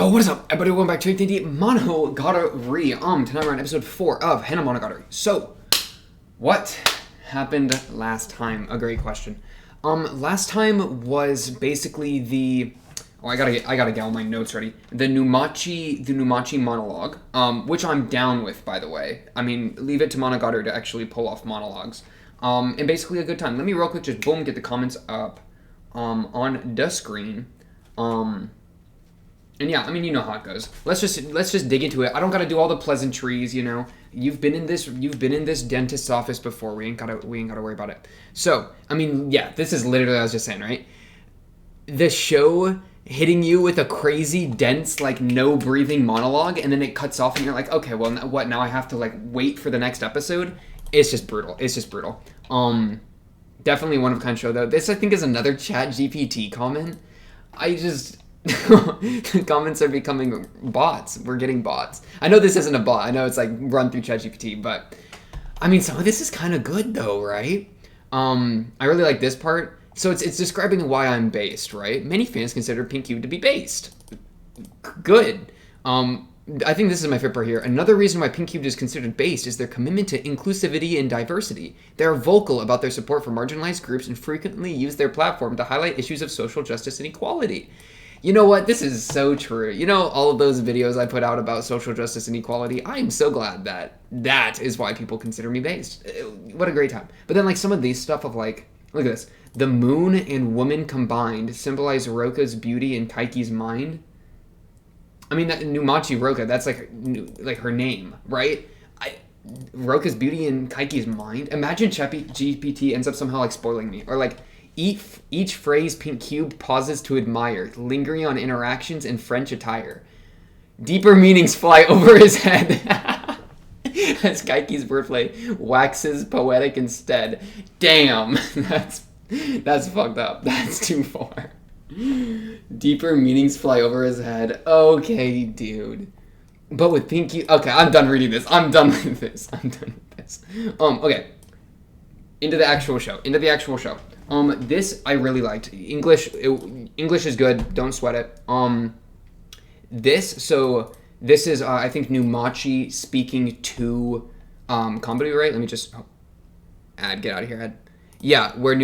Yo, what is up, everybody? Welcome back to the Monogatari. Tonight we're on episode 4 of Hanamonogatari. So, what happened last time? A great question. Last time was basically the... Oh, I gotta get all my notes ready. The Numachi monologue, which I'm down with, by the way. I mean, leave it to Monogatari to actually pull off monologues. And basically a good time. Let me real quick just boom, get the comments up, on the screen. And yeah, I mean, you know how it goes. Let's just dig into it. I don't gotta do all the pleasantries, you know. You've been in this dentist's office before. We ain't gotta worry about it. So, I mean, yeah, this is literally what I was just saying, right? The show hitting you with a crazy, dense, like, no breathing monologue, and then it cuts off, and you're like, okay, well, what? Now I have to like wait for the next episode. It's just brutal. Definitely one of a kind show though. This I think is another ChatGPT comment. The comments are becoming bots. We're getting bots. I know this isn't a bot. I know it's like run through ChatGPT, but I mean, some of this is kind of good though, right? I really like this part. So it's describing why I'm based, right? Many fans consider Pink Cube to be based. Good. I think this is my favorite part here. Another reason why Pink Cube is considered based is their commitment to inclusivity and diversity. They are vocal about their support for marginalized groups and frequently use their platform to highlight issues of social justice and equality. You know what? This is so true. You know, all of those videos I put out about social justice and equality, I am so glad that is why people consider me based. What a great time. But then, like, some of these stuff of, like, look at this. The moon and woman combined symbolize Roka's beauty and Kaiki's mind. I mean, that Numachi Roka, that's, like her name, right? Roka's beauty and Kaiki's mind? Imagine GPT ends up somehow, like, spoiling me. Or, like... Each phrase Pink Cube pauses to admire, lingering on interactions in French attire. Deeper meanings fly over his head as Kaiki's wordplay waxes poetic instead. Damn, that's fucked up. That's too far. Deeper meanings fly over his head. Okay, dude. But with Pink Cube... Okay, I'm done reading this. I'm done with this. Okay. Into the actual show. This I really liked. English is good. Don't sweat it. This is I think Numachi speaking to Kombudu, right? Let me just get out of here. Yeah, with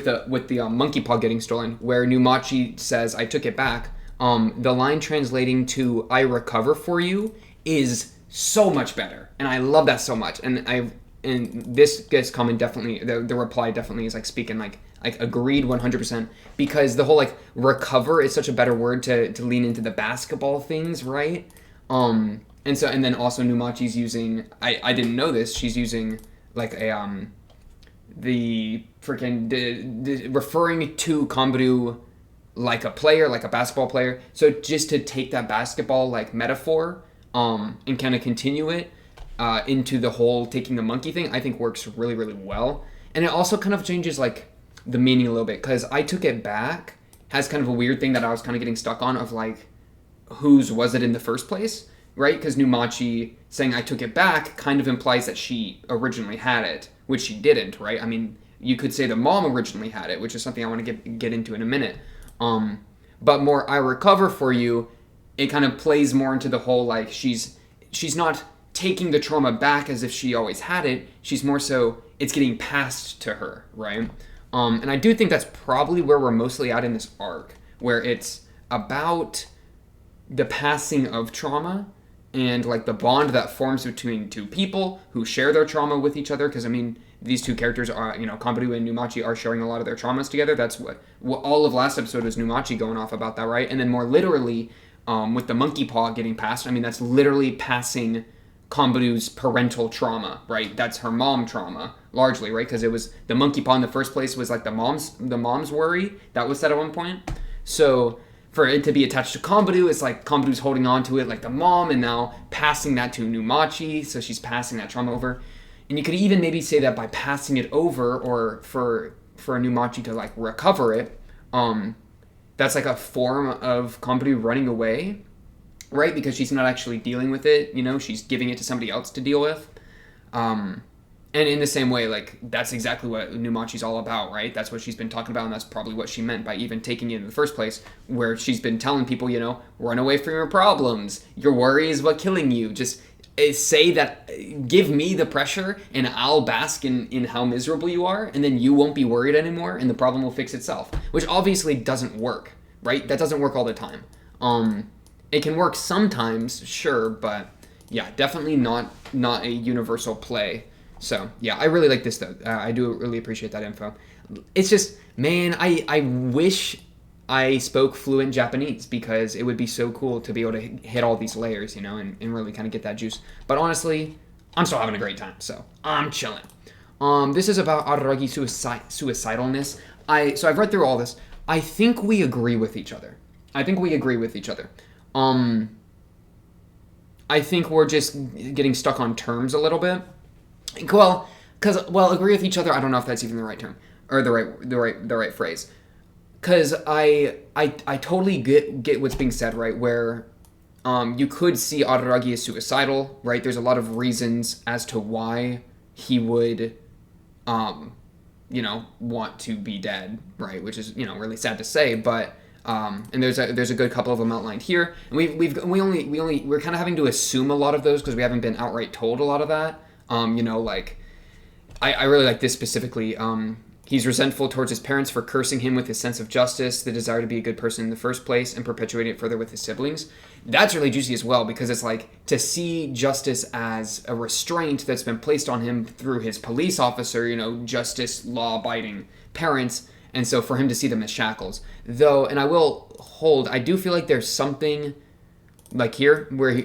the monkey paw getting stolen, where Numachi says, "I took it back." The line translating to "I recover for you" is so much better, and I love that so much. And this gets comment definitely, the reply definitely is like speaking like agreed 100%, because the whole like recover is such a better word to lean into the basketball things, right? And then also Numachi's using, I didn't know this, she's using like a the freaking referring to Kombudu like a player, like a basketball player. So just to take that basketball like metaphor and kind of continue it into the whole taking the monkey thing, I think works really, really well. And it also kind of changes like the meaning a little bit, because I took it back has kind of a weird thing that I was kind of getting stuck on of like, whose was it in the first place, right? Because Numachi saying I took it back kind of implies that she originally had it, which she didn't, right? I mean, you could say the mom originally had it, which is something I want to get into in a minute. But more I recover for you, it kind of plays more into the whole like she's not taking the trauma back as if she always had it. She's more so it's getting passed to her, right? And I do think that's probably where we're mostly at in this arc, where it's about the passing of trauma and like the bond that forms between two people who share their trauma with each other. Because I mean, these two characters are, you know, Kombudu and Numachi are sharing a lot of their traumas together. That's what all of last episode was Numachi going off about that, right? And then more literally, with the monkey paw getting passed, I mean, that's literally passing Kombudu's parental trauma, right? That's her mom trauma, largely, right? Because it was the monkey paw in the first place was like the mom's worry. That was said at one point. So for it to be attached to Kombudu, it's like Kombudu's holding on to it like the mom, and now passing that to Numachi, so she's passing that trauma over. And you could even maybe say that by passing it over, or for Numachi to like recover it, that's like a form of Kombudu running away, right? Because she's not actually dealing with it, you know, she's giving it to somebody else to deal with. And in the same way, like, that's exactly what Numachi's all about, right? That's what she's been talking about, and that's probably what she meant by even taking it in the first place, where she's been telling people, run away from your problems. Your worry is what killing you. Just say that, give me the pressure, and I'll bask in how miserable you are, and then you won't be worried anymore, and the problem will fix itself. Which obviously doesn't work, right? That doesn't work all the time. It can work sometimes, sure, but yeah, definitely not a universal play. So, yeah, I really like this, though. I do really appreciate that info. It's just, man, I wish I spoke fluent Japanese, because it would be so cool to be able to hit all these layers, and really kind of get that juice. But honestly, I'm still having a great time, so I'm chilling. This is about Araragi suicidalness. So I've read through all this. I think we agree with each other. I think we're just getting stuck on terms a little bit. Well, agree with each other. I don't know if that's even the right term or the right phrase. Because I totally get what's being said, right? Where you could see Araragi as suicidal, right? There's a lot of reasons as to why he would, want to be dead, right? Which is really sad to say, but and there's a good couple of them outlined here, and we're kind of having to assume a lot of those because we haven't been outright told a lot of that. I really like this specifically. He's resentful towards his parents for cursing him with his sense of justice, the desire to be a good person in the first place, and perpetuating it further with his siblings. That's really juicy as well, because it's like to see justice as a restraint that's been placed on him through his police officer, justice, law-abiding parents, and so for him to see them as shackles. Though, and I do feel like there's something like here where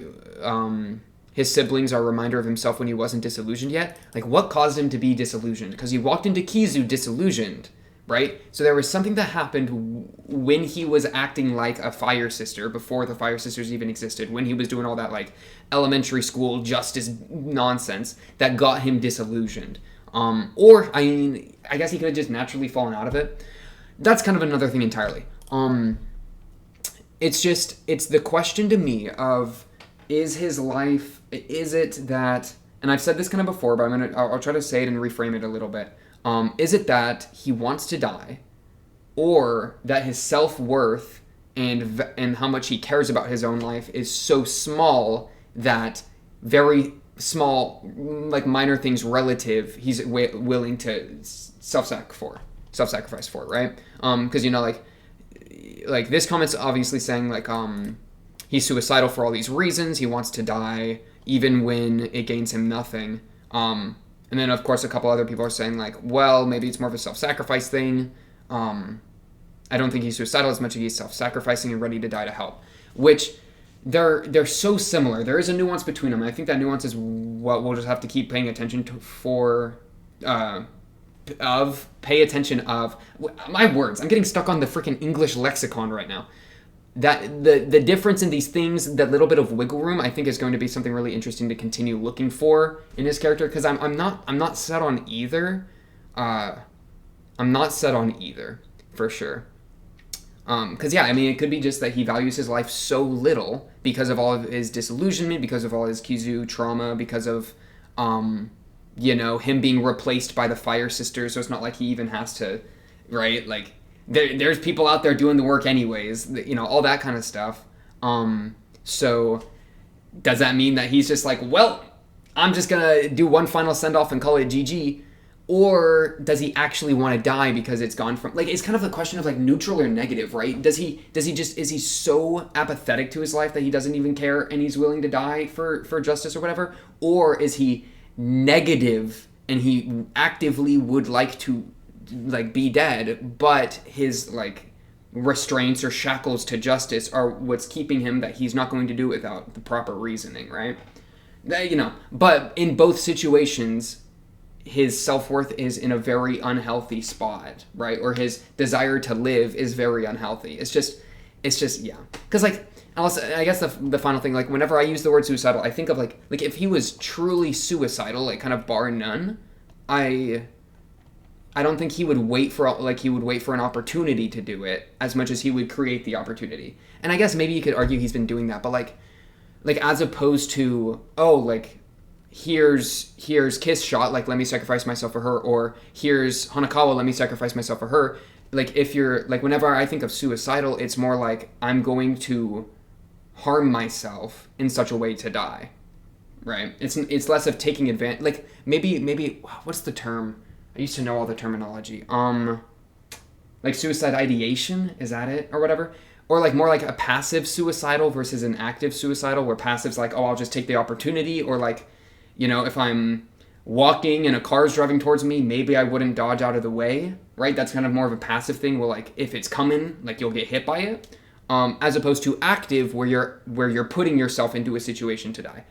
his siblings are a reminder of himself when he wasn't disillusioned yet. Like, what caused him to be disillusioned? Because he walked into Kizu disillusioned, right? So there was something that happened when he was acting like a fire sister, before the fire sisters even existed, when he was doing all that, like, elementary school justice nonsense that got him disillusioned. I guess he could have just naturally fallen out of it. That's kind of another thing entirely. It's the question to me of, is his life, is it that, and I've said this kind of before, but I'll try to say it and reframe it a little bit. Is it that he wants to die, or that his self-worth and how much he cares about his own life is so small that very small, like minor things relative, he's willing to self-sacrifice for, right? Because like this comment's obviously saying like he's suicidal for all these reasons. He wants to die even when it gains him nothing. And then, of course, a couple other people are saying, like, well, maybe it's more of a self-sacrifice thing. I don't think he's suicidal as much as he's self-sacrificing and ready to die to help. Which, they're so similar. There is a nuance between them. And I think that nuance is what we'll just have to keep paying attention to pay attention of. My words, I'm getting stuck on the freaking English lexicon right now. That the difference in these things, that little bit of wiggle room, I think is going to be something really interesting to continue looking for in his character, because I'm not set on either. I'm not set on either for sure. Because yeah, I mean, it could be just that he values his life so little because of all of his disillusionment, because of all his Kizu trauma, because of him being replaced by the Fire Sisters. So it's not like he even has to, right? Like. There's people out there doing the work anyways, all that kind of stuff. So does that mean that he's just like, well, I'm just gonna do one final send-off and call it GG? Or does he actually want to die because it's gone from, like, it's kind of a question of like neutral or negative, right? Is he so apathetic to his life that he doesn't even care and he's willing to die for justice or whatever? Or is he negative and he actively would like to like be dead, but his like restraints or shackles to justice are what's keeping him, that he's not going to do without the proper reasoning, right? But in both situations, his self-worth is in a very unhealthy spot, right? Or his desire to live is very unhealthy. It's just yeah. Because like, I guess the final thing, like whenever I use the word suicidal, I think of like if he was truly suicidal, like kind of bar none, I don't think he would wait for an opportunity to do it as much as he would create the opportunity. And I guess maybe you could argue he's been doing that, but like as opposed to, here's Kiss shot, like let me sacrifice myself for her, or here's Hanakawa, let me sacrifice myself for her. Like if you're like whenever I think of suicidal, it's more like I'm going to harm myself in such a way to die, right? It's less of taking advantage. Like maybe what's the term? I used to know all the terminology. Like suicide ideation, is that it or whatever? Or like more like a passive suicidal versus an active suicidal, where passive's like, oh, I'll just take the opportunity, or like, if I'm walking and a car's driving towards me, maybe I wouldn't dodge out of the way, right? That's kind of more of a passive thing, where like if it's coming, like you'll get hit by it, as opposed to active, where you're putting yourself into a situation to die.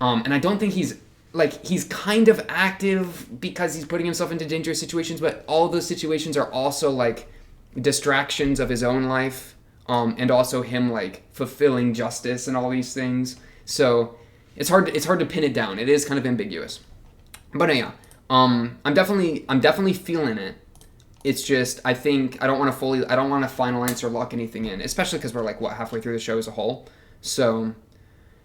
And I don't think he's kind of active because he's putting himself into dangerous situations, but all of those situations are also like distractions of his own life, and also him like fulfilling justice and all these things. So it's hard to pin it down. It is kind of ambiguous. But yeah, I'm definitely feeling it. It's just I think I don't want to final answer lock anything in, especially because we're like halfway through the show as a whole. So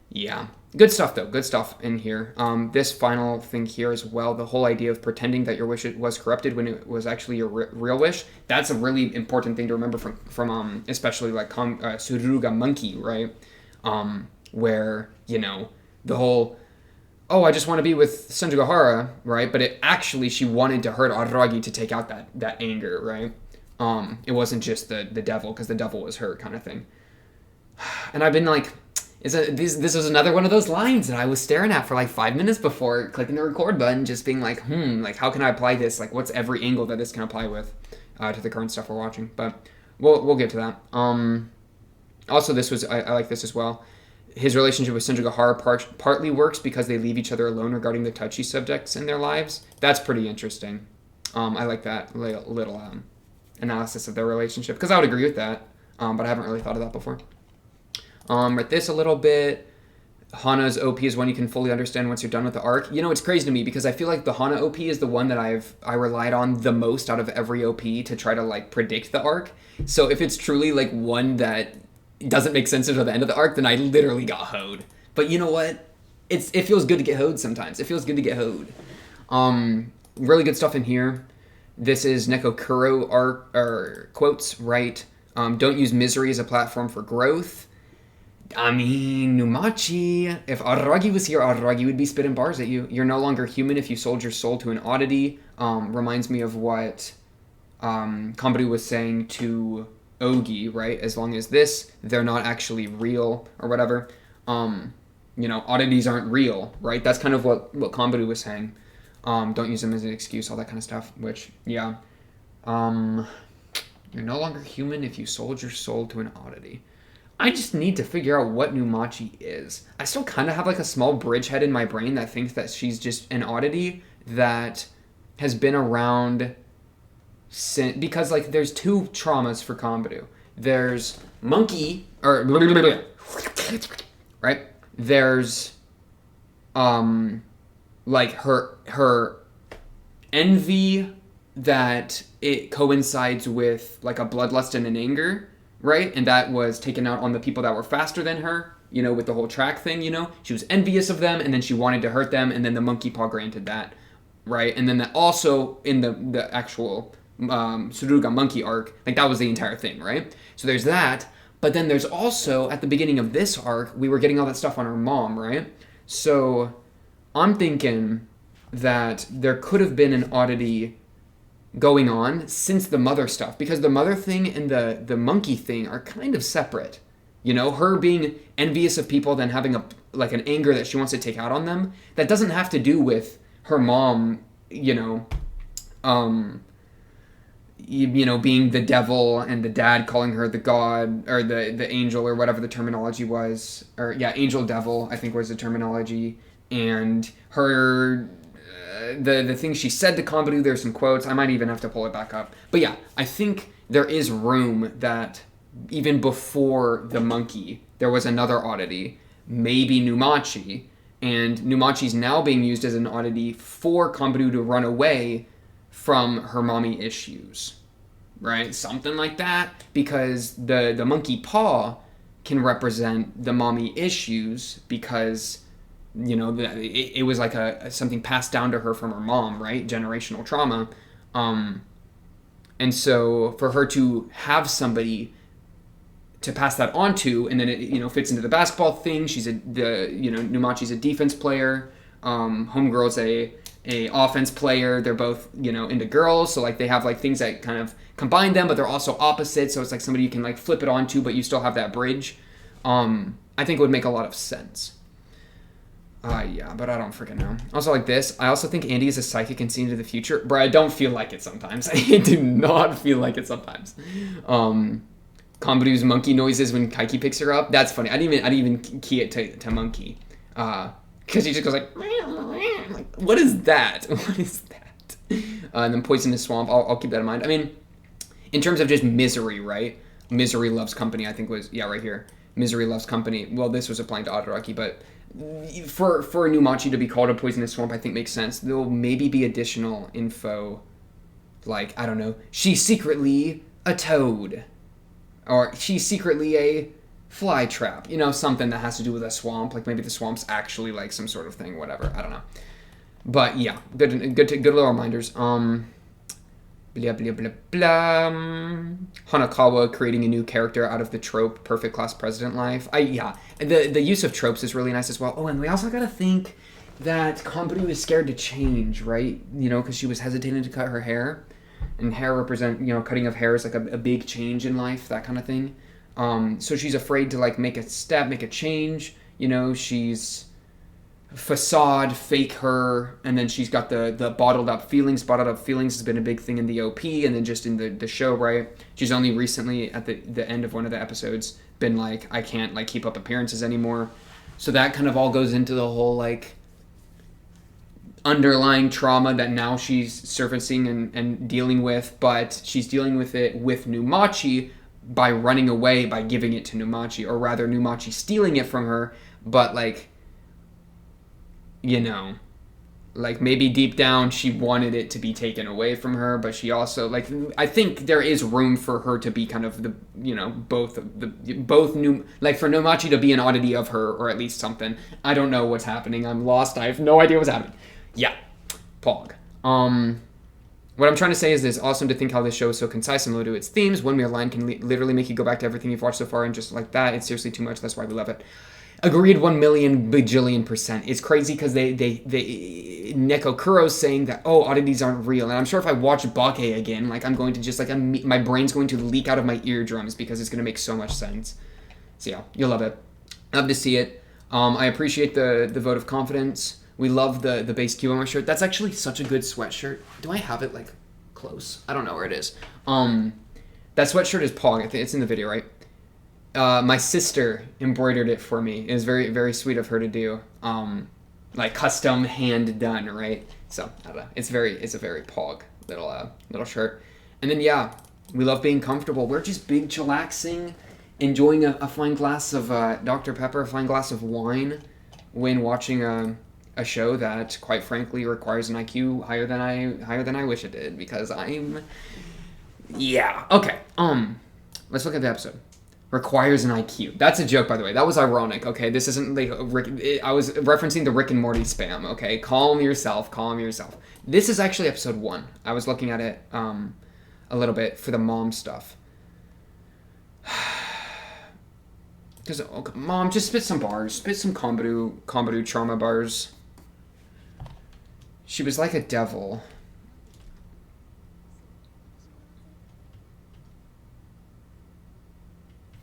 yeah, good stuff though. Good stuff in here. This final thing here as well, the whole idea of pretending that your wish was corrupted when it was actually your real wish. That's a really important thing to remember from especially like Suruga monkey, right? Where the whole, oh, I just want to be with Senjugahara, right? But she wanted to hurt Araragi to take out that anger, right? It wasn't just the devil, because the devil was her kind of thing. And I've been like, this was another one of those lines that I was staring at for like 5 minutes before clicking the record button, just being like, like how can I apply this? Like what's every angle that this can apply with to the current stuff we're watching? But we'll get to that. Also, this was I like this as well. His relationship with Senjugahara partly works because they leave each other alone regarding the touchy subjects in their lives. That's pretty interesting. I like that little analysis of their relationship, because I would agree with that, but I haven't really thought of that before. Read this a little bit. Hana's OP is one you can fully understand once you're done with the arc. It's crazy to me because I feel like the Hana OP is the one that I relied on the most out of every OP to try to like predict the arc. So if it's truly like one that doesn't make sense until the end of the arc, then I literally got hoed. But you know what? It feels good to get hoed sometimes. It feels good to get hoed. Really good stuff in here. This is Neko Kuro arc or quotes, right? Don't use misery as a platform for growth. I mean, Numachi, if Araragi was here, Araragi would be spitting bars at you. You're no longer human if you sold your soul to an oddity. Reminds me of what Kambaru was saying to Ogi, right? As long as they're not actually real or whatever. Oddities aren't real, right? That's kind of what Kambaru was saying. Don't use them as an excuse, all that kind of stuff, which, yeah. You're no longer human if you sold your soul to an oddity. I just need to figure out what Numachi is. I still kind of have like a small bridgehead in my brain that thinks that she's just an oddity that has been around since, because like there's two traumas for Kambaru. There's monkey, or right? There's like her envy that it coincides with like a bloodlust and an anger, right? And that was taken out on the people that were faster than her, with the whole track thing, She was envious of them, and then she wanted to hurt them, and then the monkey paw granted that, right? And then that also in the actual Suruga monkey arc, like that was the entire thing, right? So there's that, but then there's also, at the beginning of this arc, we were getting all that stuff on her mom, right? So I'm thinking that there could have been an oddity going on since the mother stuff, because the mother thing and the monkey thing are kind of separate. Her being envious of people, then having an anger that she wants to take out on them, that doesn't have to do with her mom, being the devil and the dad calling her the god or the angel or whatever the terminology was, or angel devil I think was the terminology, and her the things she said to Kambaru. There's some quotes. I might even have to pull it back up. But yeah, I think there is room that even before the monkey, there was another oddity, maybe Numachi, and Numachi's now being used as an oddity for Kambaru to run away from her mommy issues, right? Something like that, because the monkey paw can represent the mommy issues, because it was like something passed down to her from her mom, right? Generational trauma. And so for her to have somebody to pass that on to, and then it fits into the basketball thing. She's Numachi's a defense player. Homegirl's a offense player. They're both into girls, so like they have like things that kind of combine them, but they're also opposite. So it's like somebody you can like flip it onto, but you still have that bridge. I think it would make a lot of sense. Yeah, but I don't freaking know. Also, like this, I also think Andy is a psychic and see into the future. Bro, I don't feel like it sometimes. I do not feel like it sometimes. Komburu's monkey noises when Kaiki picks her up. That's funny. I didn't even key it to monkey. Because he just goes like, what is that? What is that? And then Poisonous Swamp. I'll keep that in mind. I mean, in terms of just misery, right? Misery loves company, I think was, right here. Misery loves company. Well, this was applying to Adaraki, but for Numachi to be called a Poisonous Swamp, I think makes sense. There'll maybe be additional info, like, I don't know, she's secretly a toad, or she's secretly a fly trap, something that has to do with a swamp, like maybe the swamp's actually like some sort of thing, whatever, I don't know. But yeah, good little reminders. Blah, blah, blah, blah. Hanakawa creating a new character out of the trope perfect class president life. The use of tropes is really nice as well. Oh, and we also gotta think that Kombu is scared to change, right? Because she was hesitating to cut her hair, and hair represent, cutting of hair is like a big change in life, that kind of thing. So she's afraid to like make a step, make a change. She's facade, fake her, and then she's got the bottled up feelings. Bottled up feelings has been a big thing in the OP and then just in the show, right? She's only recently at the end of one of the episodes been like, I can't like keep up appearances anymore. So that kind of all goes into the whole like underlying trauma that now she's surfacing and dealing with, but she's dealing with it with Numachi by running away, by giving it to Numachi, or rather Numachi stealing it from her, but like, like maybe deep down she wanted it to be taken away from her, but she also like, I think there is room for her to be kind of the both like for Numachi to be an oddity of her, or at least something. I don't know what's happening. I'm lost. I have no idea what's happening. Yeah, Pog. What I'm trying to say is it's awesome to think how this show is so concise and low to its themes. One mere line can literally make you go back to everything you've watched so far, and just like that, it's seriously too much. That's why we love it. Agreed 1,000,000 bajillion %. It's crazy because they Nekokuro's saying that, oddities aren't real. And I'm sure if I watch Bake again, like I'm going to just like, my brain's going to leak out of my eardrums because it's going to make so much sense. So yeah, you'll love it. Love to see it. I appreciate the vote of confidence. We love the base Kiwama shirt. That's actually such a good sweatshirt. Do I have it like close? I don't know where it is. That sweatshirt is Pog. I think it's in the video, right? My sister embroidered it for me. It was very, very sweet of her to do. Like custom hand done, right? So I don't know. It's a very Pog little shirt. And then yeah, we love being comfortable. We're just big chillaxing, enjoying a fine glass of Dr. Pepper, a fine glass of wine when watching a show that, quite frankly, requires an IQ higher than I wish it did, because I'm... Yeah. Okay. Let's look at the episode. Requires an IQ. That's a joke, by the way. That was ironic, okay? This isn't like I was referencing the Rick and Morty spam, okay? Calm yourself. This is actually episode 1. I was looking at it a little bit for the mom stuff. Because, Mom, just spit some bars. Spit some Kombu trauma bars. She was like a devil.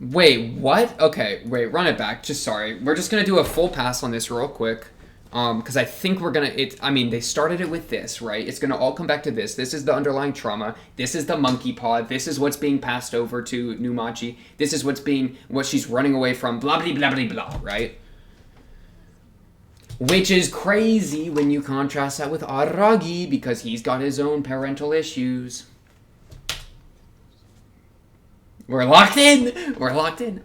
Wait, what? Okay, wait, run it back. Just sorry. We're just gonna do a full pass on this real quick. Because I think we're gonna... they started it with this, right? It's gonna all come back to this. This is the underlying trauma. This is the monkey paw. This is what's being passed over to Numachi. This is what she's running away from. Blah, blah, blah, blah, blah, right? Which is crazy when you contrast that with Aragi, because he's got his own parental issues. We're locked in!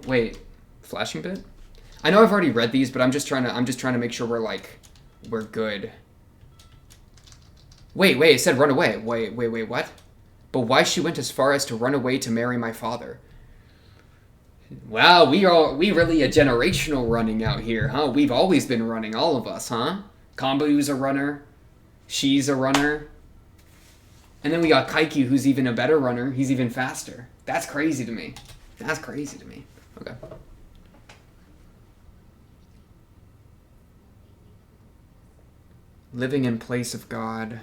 Wait, flashing bit? I know I've already read these, but I'm just trying to make sure we're good. Wait, it said run away. Wait, what? But why she went as far as to run away to marry my father? Wow, we really a generational running out here, huh? We've always been running, all of us, huh? Kambu's a runner. She's a runner. And then we got Kaiku, who's even a better runner. He's even faster. That's crazy to me. That's crazy to me. Okay. Living in place of God.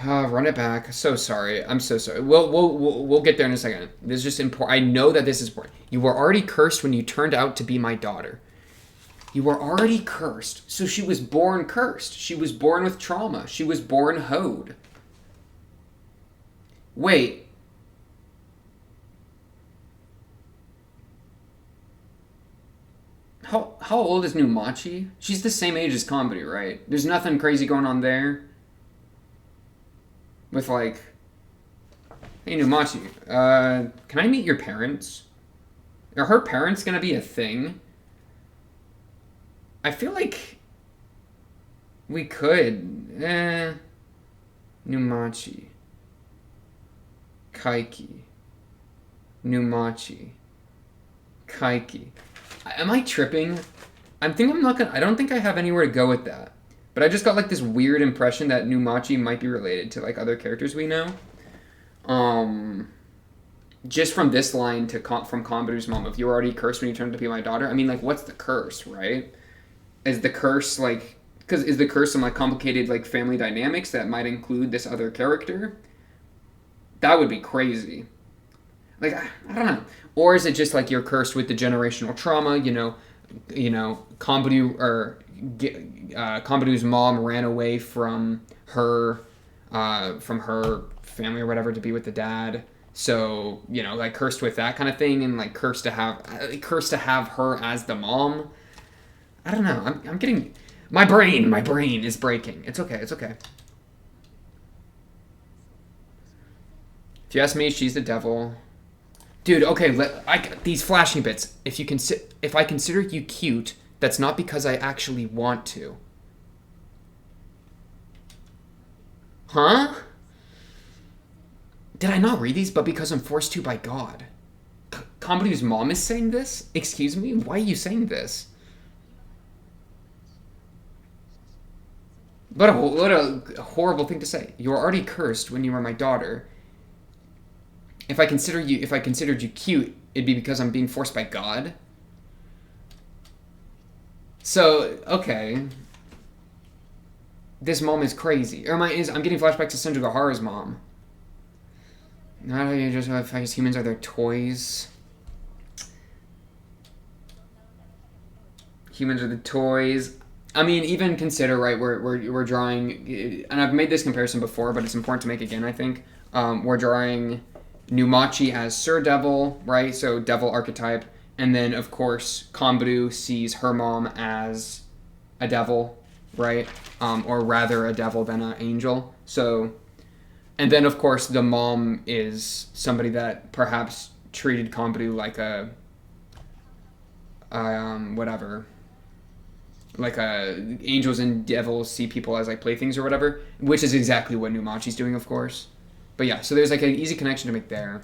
Run it back. So sorry. I'm so sorry. We'll get there in a second. This is just important. I know that this is important. You were already cursed when you turned out to be my daughter. You were already cursed. So she was born cursed. She was born with trauma. She was born hoed. Wait. How old is Numachi? She's the same age as Kombudu, right? There's nothing crazy going on there. With like, hey Numachi, can I meet your parents? Are her parents gonna be a thing? I feel like we could. Numachi. Kaiki. Numachi. Kaiki. Am I tripping? I don't think I have anywhere to go with that. But I just got like this weird impression that Numachi might be related to like other characters we know. Just from this line from Kombudu's mom, if you were already cursed when you turned to be my daughter. I mean, like, what's the curse, right? Is the curse like, because is the curse some like complicated like family dynamics that might include this other character? That would be crazy. Like, I don't know. Or is it just like you're cursed with the generational trauma? Kombudu or Kombudu's mom ran away from her family or whatever to be with the dad. So like cursed with that kind of thing, and like cursed to have her as the mom. I don't know. I'm getting my brain is breaking. It's okay. If you ask me, she's the devil. Dude, okay, these flashing bits. If I consider you cute, that's not because I actually want to. Huh? Did I not read these? But because I'm forced to by God. Kombudu's mom is saying this? Excuse me? Why are you saying this? What a horrible thing to say. You were already cursed when you were my daughter. If I considered you cute, it'd be because I'm being forced by God. So, okay. This mom is crazy. I'm getting flashbacks to Senjugahara's mom. Not you just I guess humans are their toys. Humans are the toys. I mean, even consider, right, we're drawing, and I've made this comparison before, but it's important to make again, I think. We're drawing Numachi as Sir Devil, right? So devil archetype. And then, of course, Kombudu sees her mom as a devil, right? Or rather a devil than an angel. So, and then, of course, the mom is somebody that perhaps treated Kombudu like whatever. Like angels and devils see people as like playthings or whatever, which is exactly what Numachi's doing, of course. But yeah, so there's like an easy connection to make there.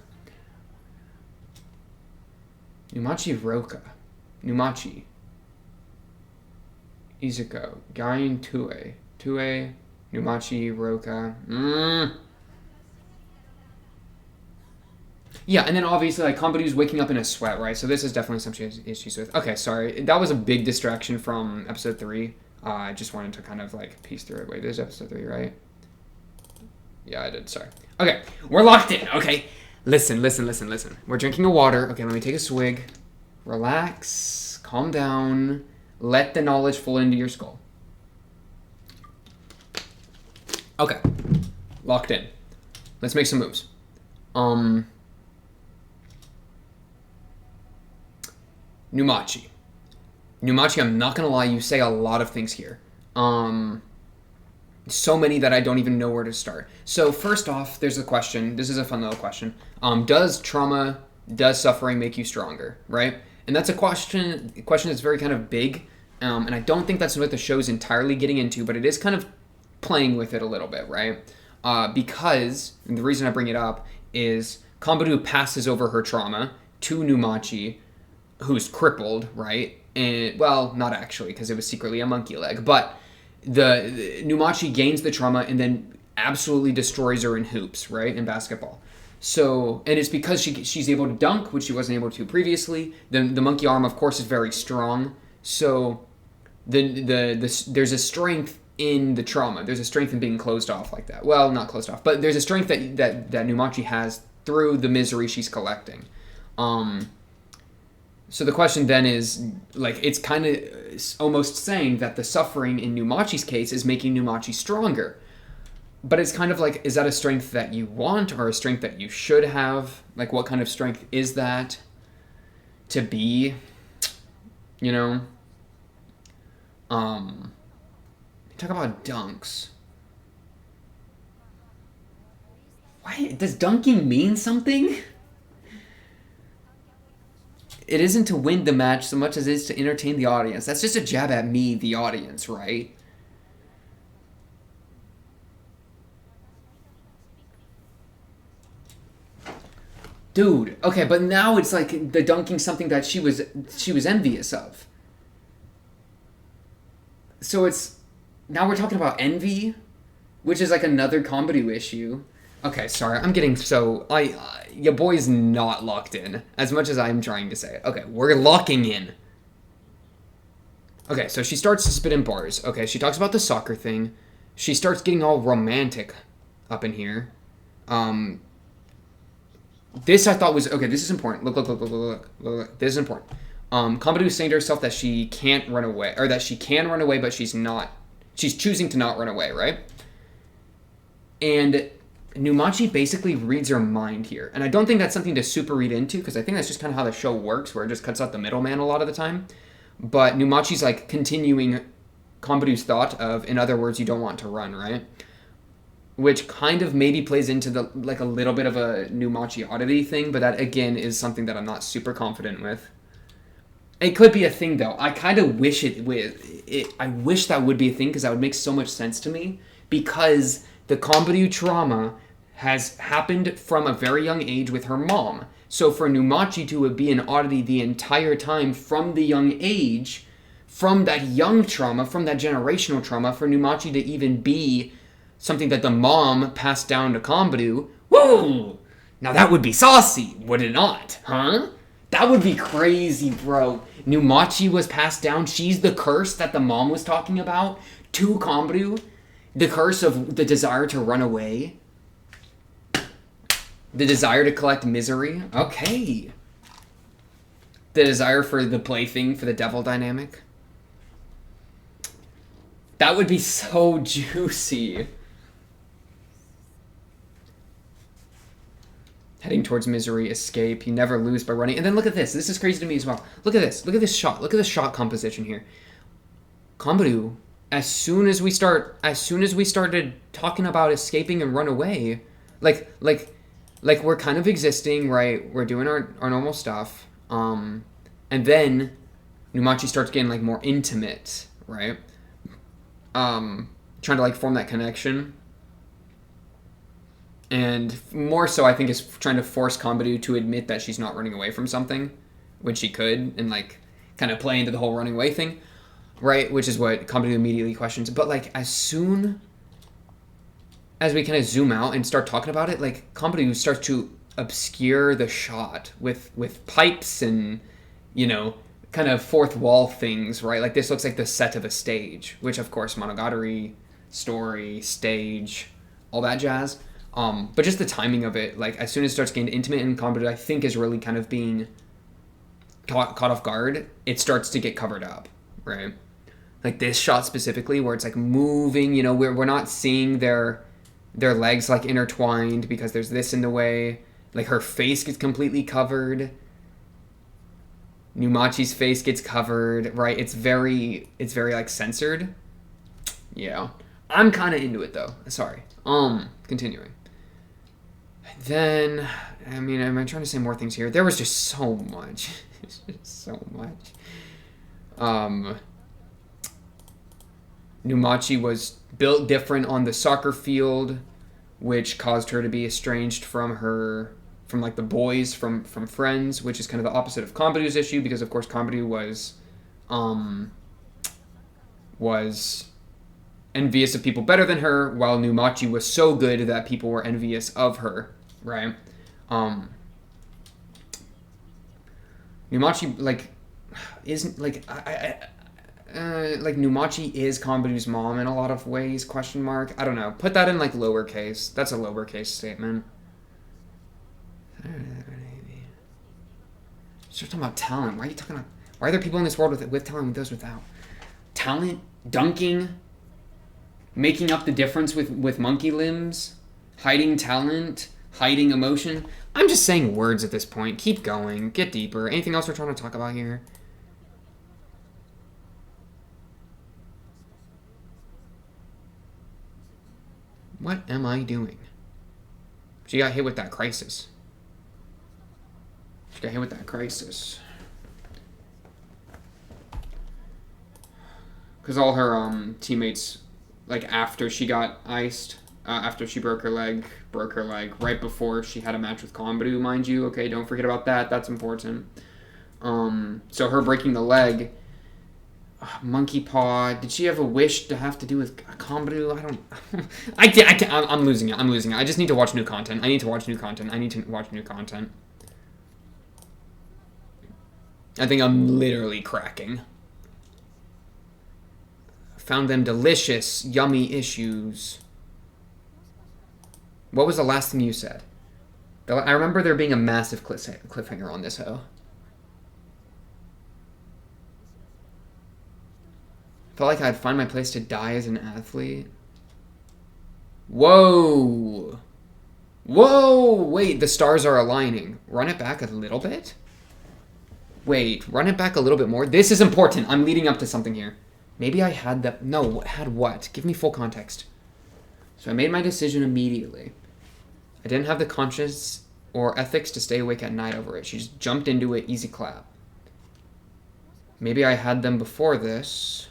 Numachi Roka. Numachi. Izuko. Gain Tue. Tue. Numachi Roka. Yeah, and then obviously like Kombudu's waking up in a sweat, right? So this is definitely something she has issues with. Okay, sorry. That was a big distraction from episode 3. I just wanted to kind of like piece through it. Wait, this is episode 3, right? Yeah, I did. Sorry. Okay, we're locked in. Okay, listen. We're drinking a water. Okay, let me take a swig. Relax. Calm down. Let the knowledge flow into your skull. Okay, locked in. Let's make some moves. Numachi. Numachi, I'm not gonna lie, you say a lot of things here. So many that I don't even know where to start. So first off, there's a question. This is a fun little question. Does suffering make you stronger, right? And that's a question that's very kind of big. And I don't think that's what the show's entirely getting into, but it is kind of playing with it a little bit, right? Because, and the reason I bring it up is Kambaru passes over her trauma to Numachi, who's crippled, right? And, well, not actually, because it was secretly a monkey leg, but the Numachi gains the trauma and then absolutely destroys her in hoops, right? In basketball. So, and it's because she's able to dunk, which she wasn't able to previously. The monkey arm, of course, is very strong. So, there's a strength in the trauma. There's a strength in being closed off like that. Well, not closed off, but there's a strength that Numachi has through the misery she's collecting. So the question then is, like, it's kind of almost saying that the suffering in Numachi's case is making Numachi stronger. But it's kind of like, is that a strength that you want or a strength that you should have? Like, what kind of strength is that to be, you know? Talk about dunks. Why does dunking mean something? It isn't to win the match so much as it is to entertain the audience. That's just a jab at me, the audience, right? Dude, okay, but now it's like the dunking something that she was envious of. So it's now we're talking about envy, which is like another comedy issue. Okay, sorry, I'm getting so your boy's not locked in as much as I'm trying to say it. Okay, we're locking in. Okay, so she starts to spit in bars. Okay, she talks about the soccer thing. She starts getting all romantic up in here. This I thought was okay. This is important. Look. This is important. Kamadu is saying to herself that she can't run away, or that she can run away, but she's not. She's choosing to not run away, right? And Numachi basically reads her mind here, and I don't think that's something to super read into because I think that's just kind of how the show works, where it just cuts out the middleman a lot of the time. But Numachi's like continuing Kambadu's thought of, in other words, you don't want to run, right? Which kind of maybe plays into the like a little bit of a Numachi oddity thing, but that again is something that I'm not super confident with. It could be a thing though. I kind of wish I wish that would be a thing because that would make so much sense to me because the Kambaru trauma has happened from a very young age with her mom. So for Numachi to be an oddity the entire time from the young age, from that young trauma, from that generational trauma, for Numachi to even be something that the mom passed down to Kambaru, whoa! Now that would be saucy, would it not? Huh? That would be crazy, bro. Numachi was passed down. She's the curse that the mom was talking about to Kambaru. The curse of the desire to run away. The desire to collect misery. Okay. The desire for the plaything, for the devil dynamic. That would be so juicy. Heading towards misery, escape. You never lose by running. And then look at this. This is crazy to me as well. Look at this. Look at this shot. Look at the shot composition here. Kambaru, as soon as we started talking about escaping and run away, like we're kind of existing, right? We're doing our normal stuff. And then Numachi starts getting like more intimate, right? Trying to like form that connection. And more so, I think, is trying to force Kambaru to admit that she's not running away from something when she could, and like kind of play into the whole running away thing, right? Which is what Kambaru immediately questions. But like as soon as we kind of zoom out and start talking about it, like Kambaru starts to obscure the shot with pipes and, you know, kind of fourth wall things, right? Like this looks like the set of a stage, which of course Monogatari, story, stage, all that jazz. But just the timing of it, like as soon as it starts getting intimate and Kambaru, I think is really kind of being caught off guard, it starts to get covered up, right? Like this shot specifically, where it's like moving, you know, we're not seeing their legs like intertwined because there's this in the way. Like her face gets completely covered. Numachi's face gets covered, right? It's very like censored. Yeah. I'm kind of into it though. Sorry. Continuing. Then, I mean, am I trying to say more things here? There was just so much. It's just so much. Numachi was built different on the soccer field, which caused her to be estranged from like the boys, from friends, which is kind of the opposite of Kambaru's issue, because of course Kambaru was envious of people better than her, while Numachi was so good that people were envious of her, right? Numachi, like, isn't, like, like, Numachi is Kambaru's mom in a lot of ways, question mark. I don't know. Put that in, like, lowercase. That's a lowercase statement. Start talking about talent. Why are you talking about... Why are there people in this world with talent and those without? Talent? Dunking? Making up the difference with monkey limbs? Hiding talent? Hiding emotion? I'm just saying words at this point. Keep going. Get deeper. Anything else we're trying to talk about here? What am I doing? She got hit with that crisis. She got hit with that crisis. Because all her teammates, like, after she got iced, after she broke her leg right before she had a match with Kambaru, mind you. Okay, don't forget about that. That's important. So her breaking the leg, monkey paw. Did she have a wish to have to do with Kambaru? I don't. I'm losing it. I just need to watch new content. I need to watch new content. I think I'm literally cracking. Found them delicious, yummy issues. What was the last thing you said? I remember there being a massive cliffhanger on this hoe. Felt like I'd find my place to die as an athlete. Whoa! Whoa! Wait, the stars are aligning. Run it back a little bit? Wait, run it back a little bit more? This is important. I'm leading up to something here. Maybe I had that... No, had what? Give me full context. So I made my decision immediately. I didn't have the conscience or ethics to stay awake at night over it. She just jumped into it, easy clap. Maybe I had them before this...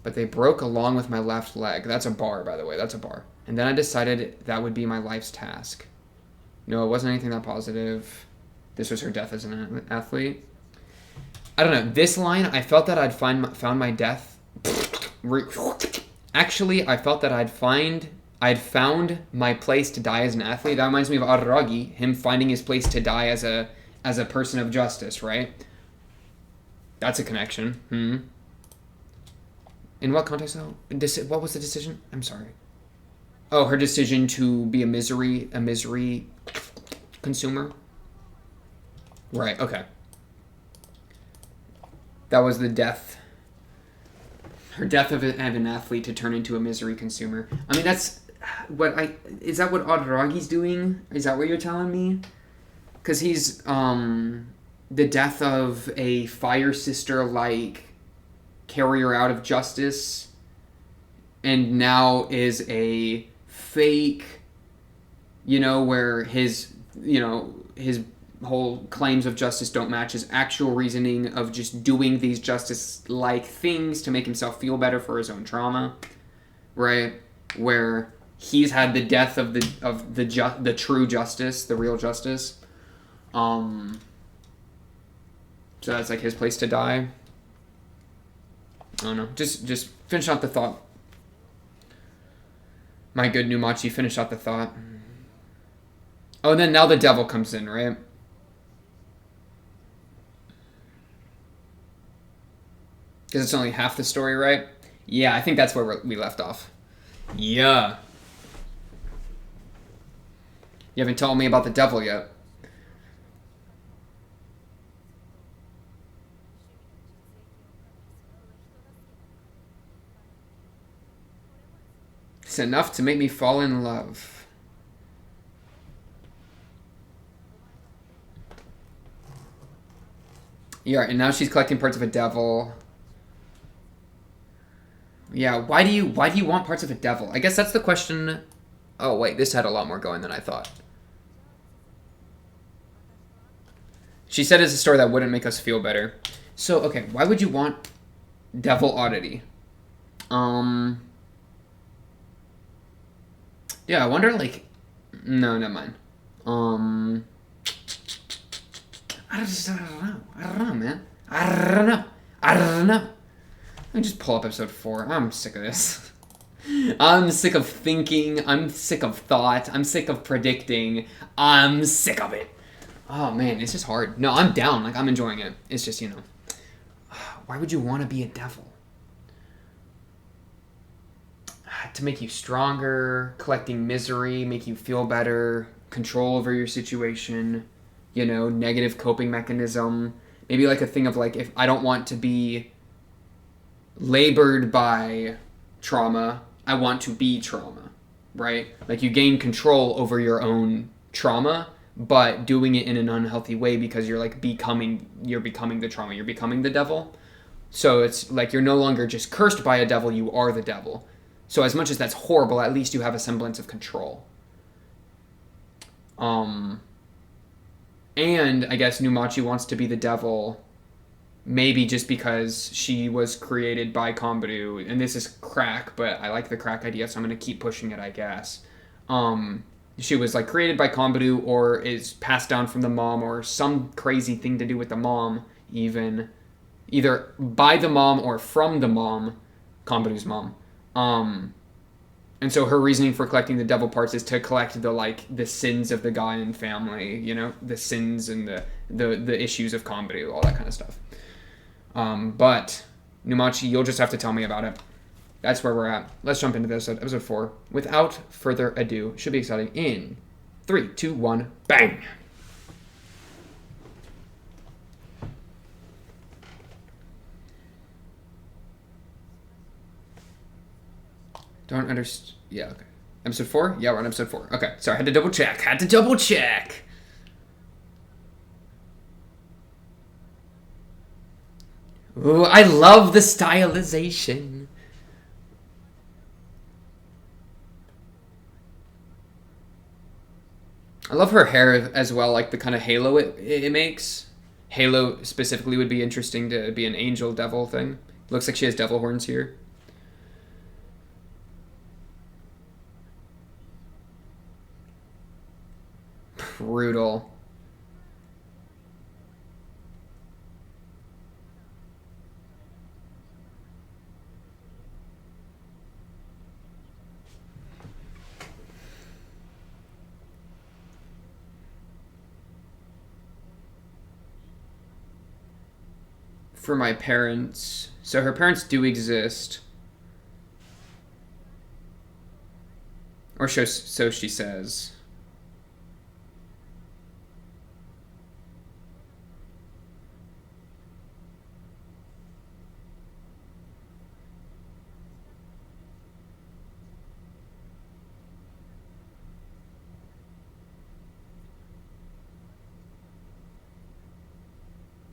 But they broke along with my left leg. That's a bar, by the way. That's a bar. And then I decided that would be my life's task. No, it wasn't anything that positive. This was her death as an athlete. I don't know. This line, I felt that I'd found my death. Actually, I felt that I'd found my place to die as an athlete. That reminds me of Araragi, him finding his place to die as a person of justice, right? That's a connection. In what context, though? What was the decision? I'm sorry. Oh, her decision to be a misery consumer? Right, okay. That was the death. Her death of an athlete to turn into a misery consumer. I mean, that's what is that what Adaragi's doing? Is that what you're telling me? Because he's, the death of a fire sister-like carrier out of justice, and now is a fake, where his whole claims of justice don't match his actual reasoning of just doing these justice-like things to make himself feel better for his own trauma, right? Where he's had the death of the true justice, the real justice. So that's like his place to die. I don't know. Just finish out the thought. My good Numachi, finish out the thought. Oh, and then now the devil comes in, right? Because it's only half the story, right? Yeah, I think that's where we left off. Yeah. You haven't told me about the devil yet. It's enough to make me fall in love. Yeah, and now she's collecting parts of a devil. Yeah, why do you want parts of a devil? I guess that's the question. Oh, wait, this had a lot more going than I thought. She said it's a story that wouldn't make us feel better. So, okay, why would you want devil oddity? Um, yeah, I wonder, like, no, never mind. Um, I don't know. I don't know, man. I don't know. I don't know. Let me just pull up episode 4. I'm sick of this. I'm sick of thinking. I'm sick of thought. I'm sick of predicting. I'm sick of it. Oh, man, it's just hard. No, I'm down. Like, I'm enjoying it. It's just, you know, why would you want to be a devil? To make you stronger, collecting misery, make you feel better, control over your situation, you know, negative coping mechanism. Maybe like a thing of like, if I don't want to be labored by trauma, I want to be trauma, right? Like you gain control over your own trauma, but doing it in an unhealthy way because you're like you're becoming the trauma, you're becoming the devil. So it's like you're no longer just cursed by a devil, you are the devil. So as much as that's horrible, at least you have a semblance of control. And I guess Numachi wants to be the devil, maybe just because she was created by Kombaru, and this is crack, but I like the crack idea, so I'm going to keep pushing it, I guess. She was like created by Kombaru, or is passed down from the mom, or some crazy thing to do with the mom, even. Either by the mom or from the mom, Kombaru's mom. And so her reasoning for collecting the devil parts is to collect the sins of the Gaian family, you know, the sins and the issues of Kombaru, all that kind of stuff. But Numachi, you'll just have to tell me about it. That's where we're at. Let's jump into this episode 4. Without further ado, should be exciting. In 3, 2, 1, bang! Don't understand. Yeah, okay. Episode 4? Yeah, we're on episode 4. Okay, sorry, had to double check. Ooh, I love the stylization. I love her hair as well, like the kind of halo it makes. Halo specifically would be interesting to be an angel devil thing. Looks like she has devil horns here. Brutal. For my parents. So her parents do exist. Or so she says.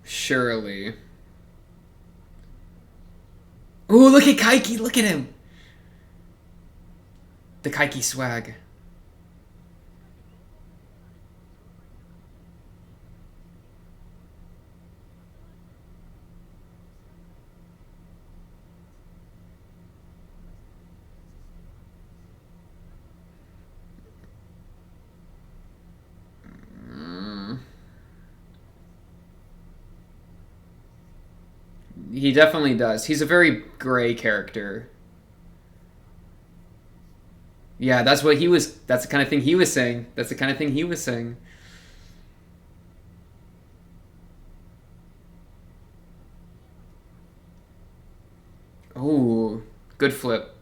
Surely. Ooh, look at Kaiki. Look at him. The Kaiki swag. He definitely does. He's a very gray character. Yeah, that's what he was. That's the kind of thing he was saying. That's the kind of thing he was saying. Oh, good flip.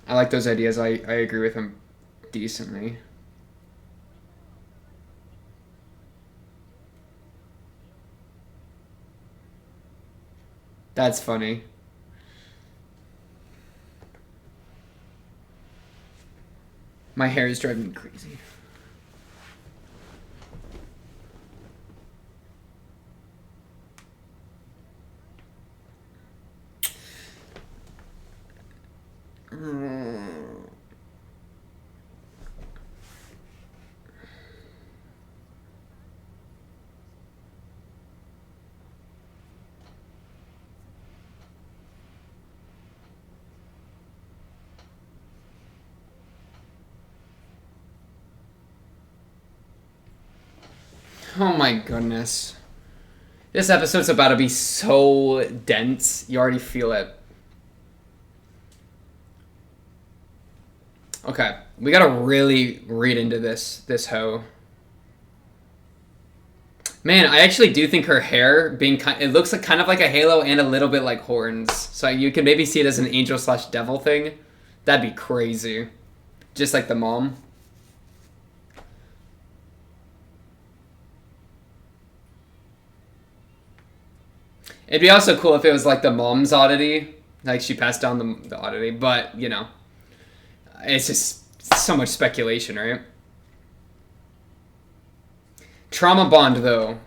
I like those ideas. I agree with him decently. That's funny. My hair is driving me crazy. Oh my goodness. This episode's about to be so dense. You already feel it. Okay, we gotta really read into this hoe. Man, I actually do think her hair being it looks like kind of like a halo and a little bit like horns. So you can maybe see it as an angel slash devil thing. That'd be crazy. Just like the mom. It'd be also cool if it was like the mom's oddity. Like she passed down the oddity. But, you know, it's just so much speculation, right? Trauma bond, though.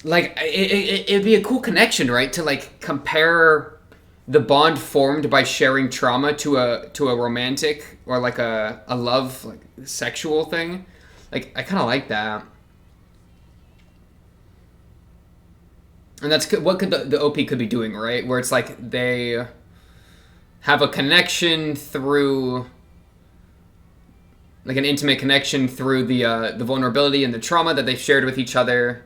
Like, it'd be a cool connection, right? To, like, compare the bond formed by sharing trauma to a romantic or, like, a love, like, sexual thing. Like, I kind of like that. And that's what could the OP could be doing, right? Where it's like they have a connection through, like an intimate connection through the vulnerability and the trauma that they've shared with each other,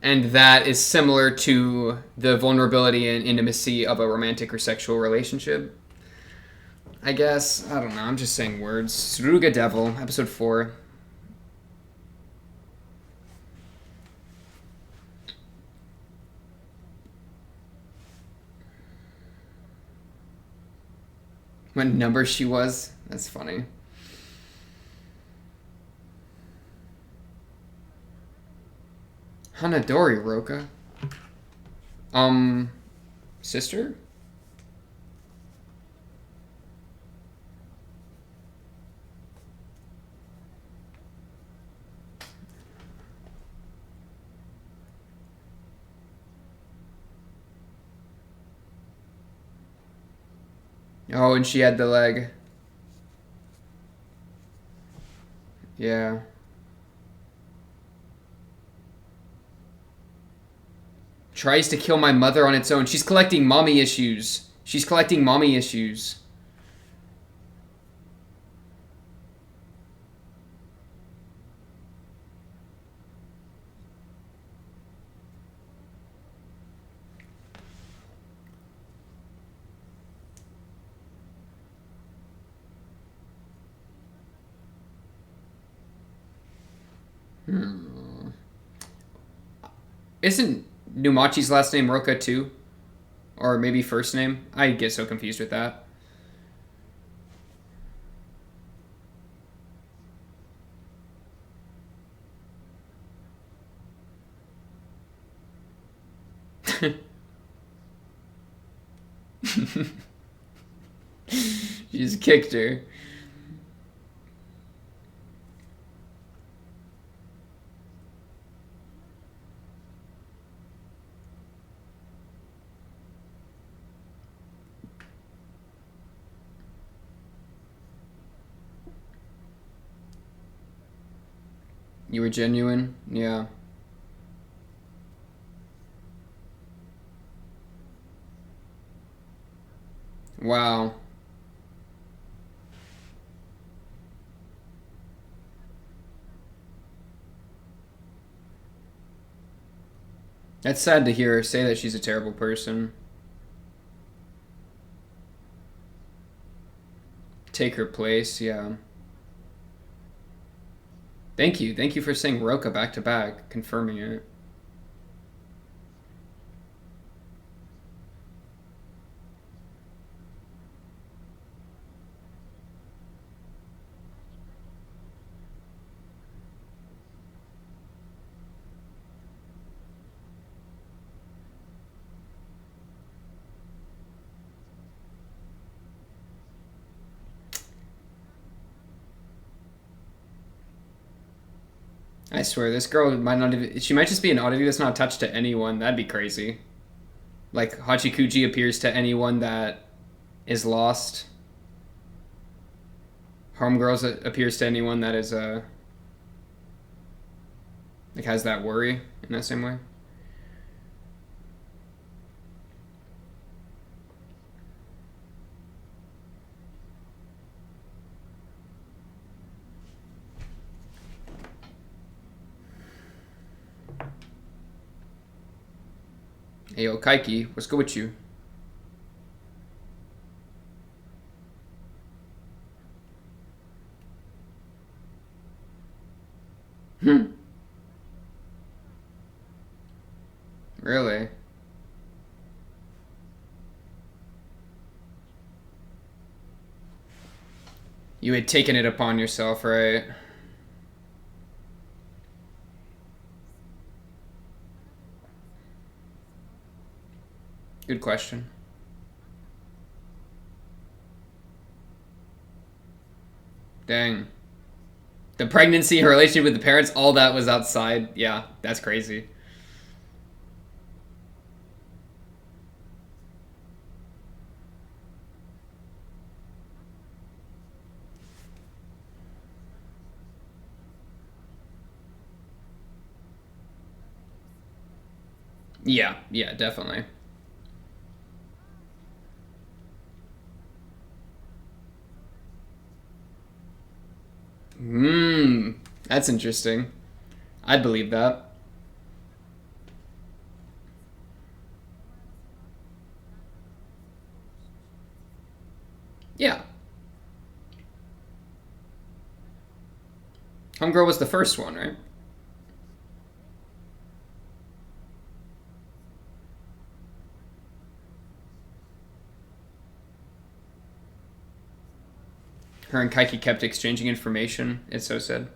and that is similar to the vulnerability and intimacy of a romantic or sexual relationship. I guess I don't know. I'm just saying words. Suruga Devil, episode 4. What number she was? That's funny. Hanadori Roka. Sister? Oh, and she had the leg. Yeah. Tries to kill my mother on its own. She's collecting mommy issues. She's collecting mommy issues. Isn't Numachi's last name Roka too? Or maybe first name? I get so confused with that. She just kicked her. You were genuine? Yeah. Wow. That's sad to hear her say that she's a terrible person. Take her place, yeah. Thank you. Thank you for saying Roka back to back, confirming it. I swear, this girl might not even... She might just be an oddity that's not attached to anyone. That'd be crazy. Like, Hachikuji appears to anyone that is lost. Homegirls appears to anyone that is, like, has that worry in that same way. Hey, yo, Kaiki, what's good with you? Hmm. Really? You had taken it upon yourself, right? Good question. Dang. The pregnancy, her relationship with the parents, all that was outside. Yeah, that's crazy. Yeah, yeah, definitely. Hmm, that's interesting. I'd believe that. Yeah. Homegirl was the first one, right? Her and Kaiki kept exchanging information, it's so said.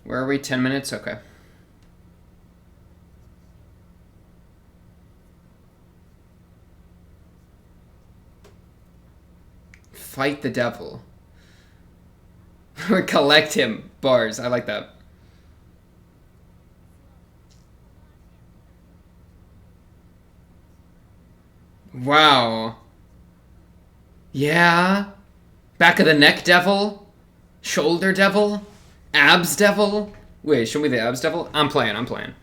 Where are we? 10 minutes? Okay. Fight the devil. Or collect him. Bars. I like that. Wow. Yeah. Back of the neck devil? Shoulder devil? Abs devil? Wait, show me the abs devil? I'm playing, I'm playing.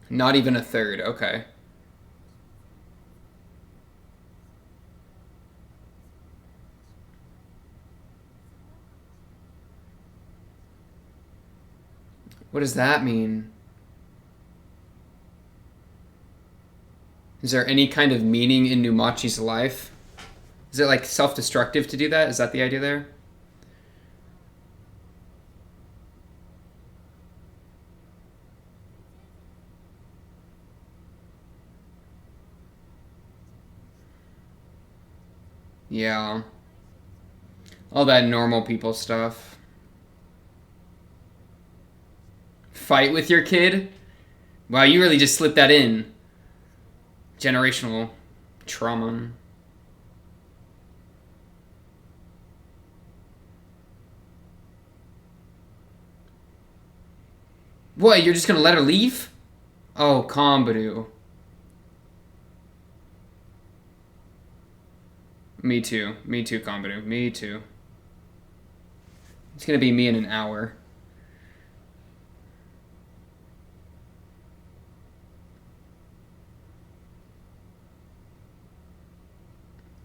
Not even a third, okay. What does that mean? Is there any kind of meaning in Numachi's life? Is it like self-destructive to do that? Is that the idea there? Yeah. All that normal people stuff. Fight with your kid? Wow, you really just slipped that in. Generational trauma. What, you're just gonna let her leave? Oh, Kambaru. Me too. Me too, Kambaru. Me too. It's gonna be me in an hour.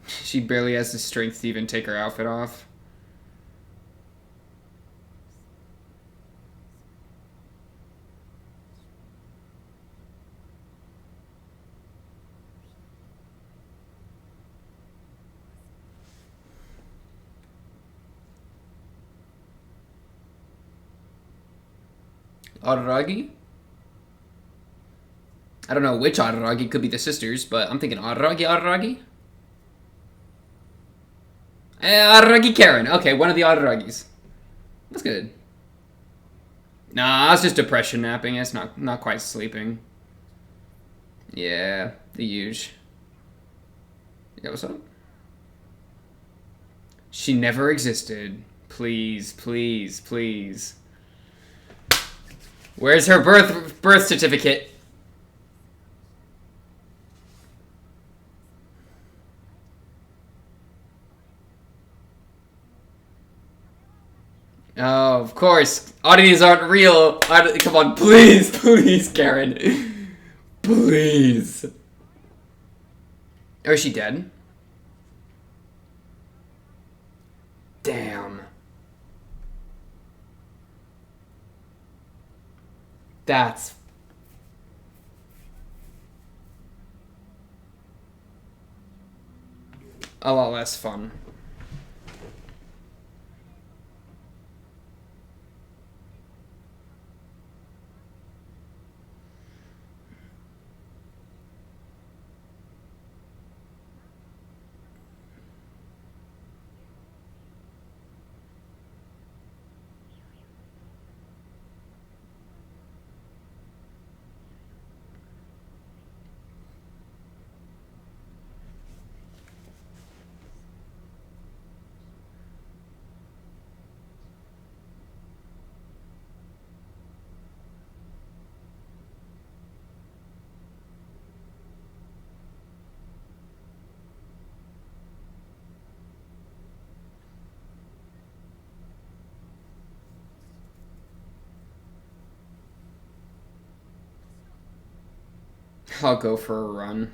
She barely has the strength to even take her outfit off. Araragi? I don't know which Araragi, could be the sisters, but I'm thinking Araragi, Araragi? Araragi Karen. Okay, one of the Araragis. That's good. Nah, it's just depression napping. It's not quite sleeping. Yeah, the huge. Yeah, what's up? She never existed. Please, please, please. Where's her birth certificate? Oh, of course. Oddities aren't real. Come on, please, please, Karen. Please. Oh, is she dead? Damn. That's... a lot less fun. I'll go for a run.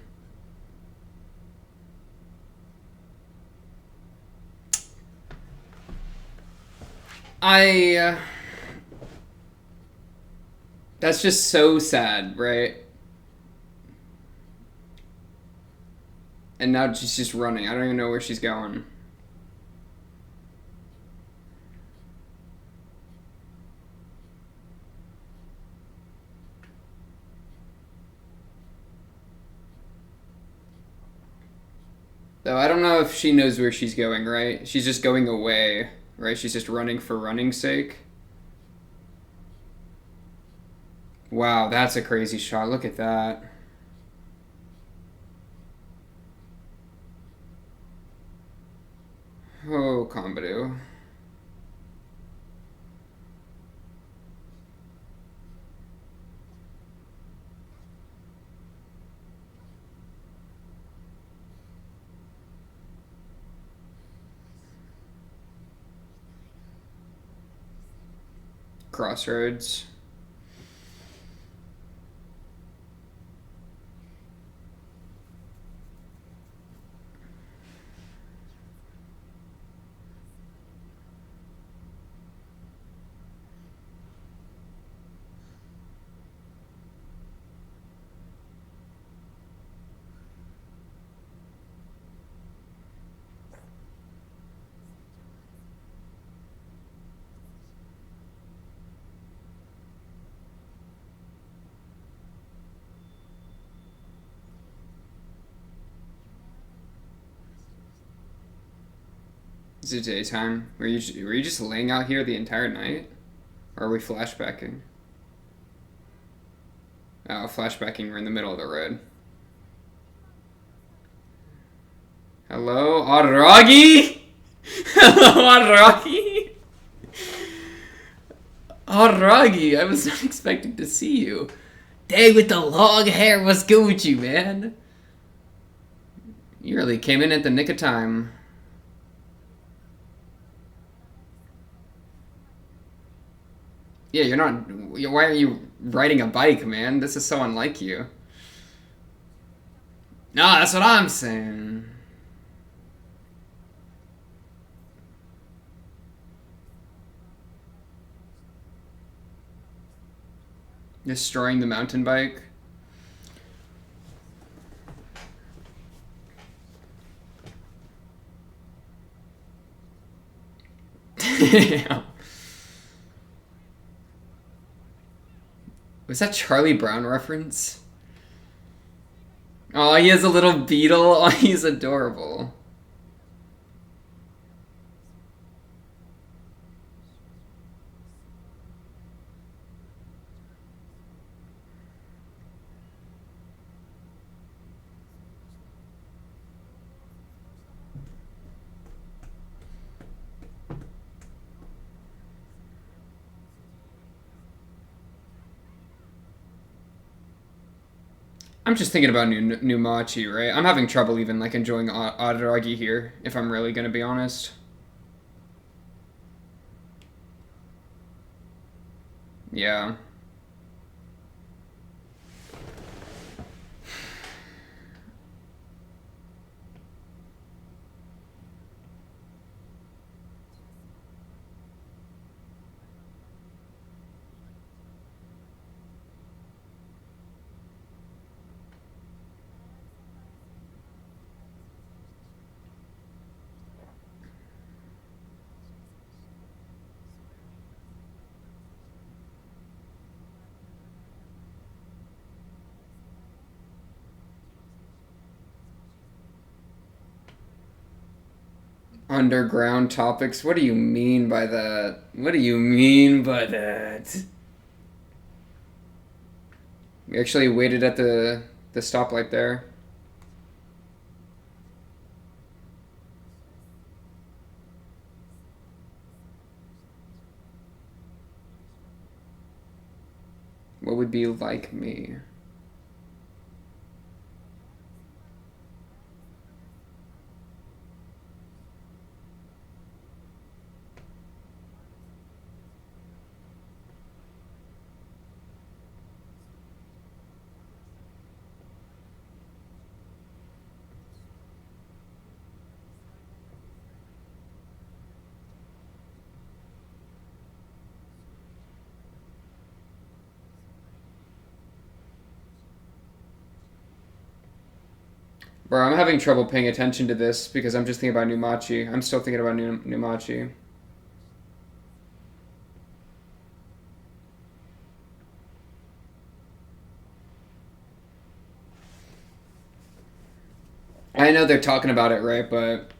That's just so sad, right? And now she's just running. I don't even know where she's going. Though I don't know if she knows where she's going, right? She's just going away, right? She's just running for running's sake. Wow, that's a crazy shot. Look at that. Oh, Kombadu. Crossroads. Is it daytime? Were you just laying out here the entire night? Or are we flashbacking? Oh, flashbacking, we're in the middle of the road. Hello, Aragi? Hello, Aragi? Aragi, I was not expecting to see you. Day with the long hair, what's good with you, man? You really came in at the nick of time. Yeah, you're not... Why are you riding a bike, man? This is so unlike you. No, that's what I'm saying. Destroying the mountain bike. Yeah. Was that Charlie Brown reference? Oh, he has a little beetle. Oh, he's adorable. I'm just thinking about new Machi, right? I'm having trouble even like enjoying Adaragi here, if I'm really gonna be honest. Yeah. Underground topics. What do you mean by that? What do you mean by that? We actually waited at the stoplight there. What would be like me? Bro, I'm having trouble paying attention to this because I'm just thinking about Numachi. I'm still thinking about Numachi. I know they're talking about it, right? But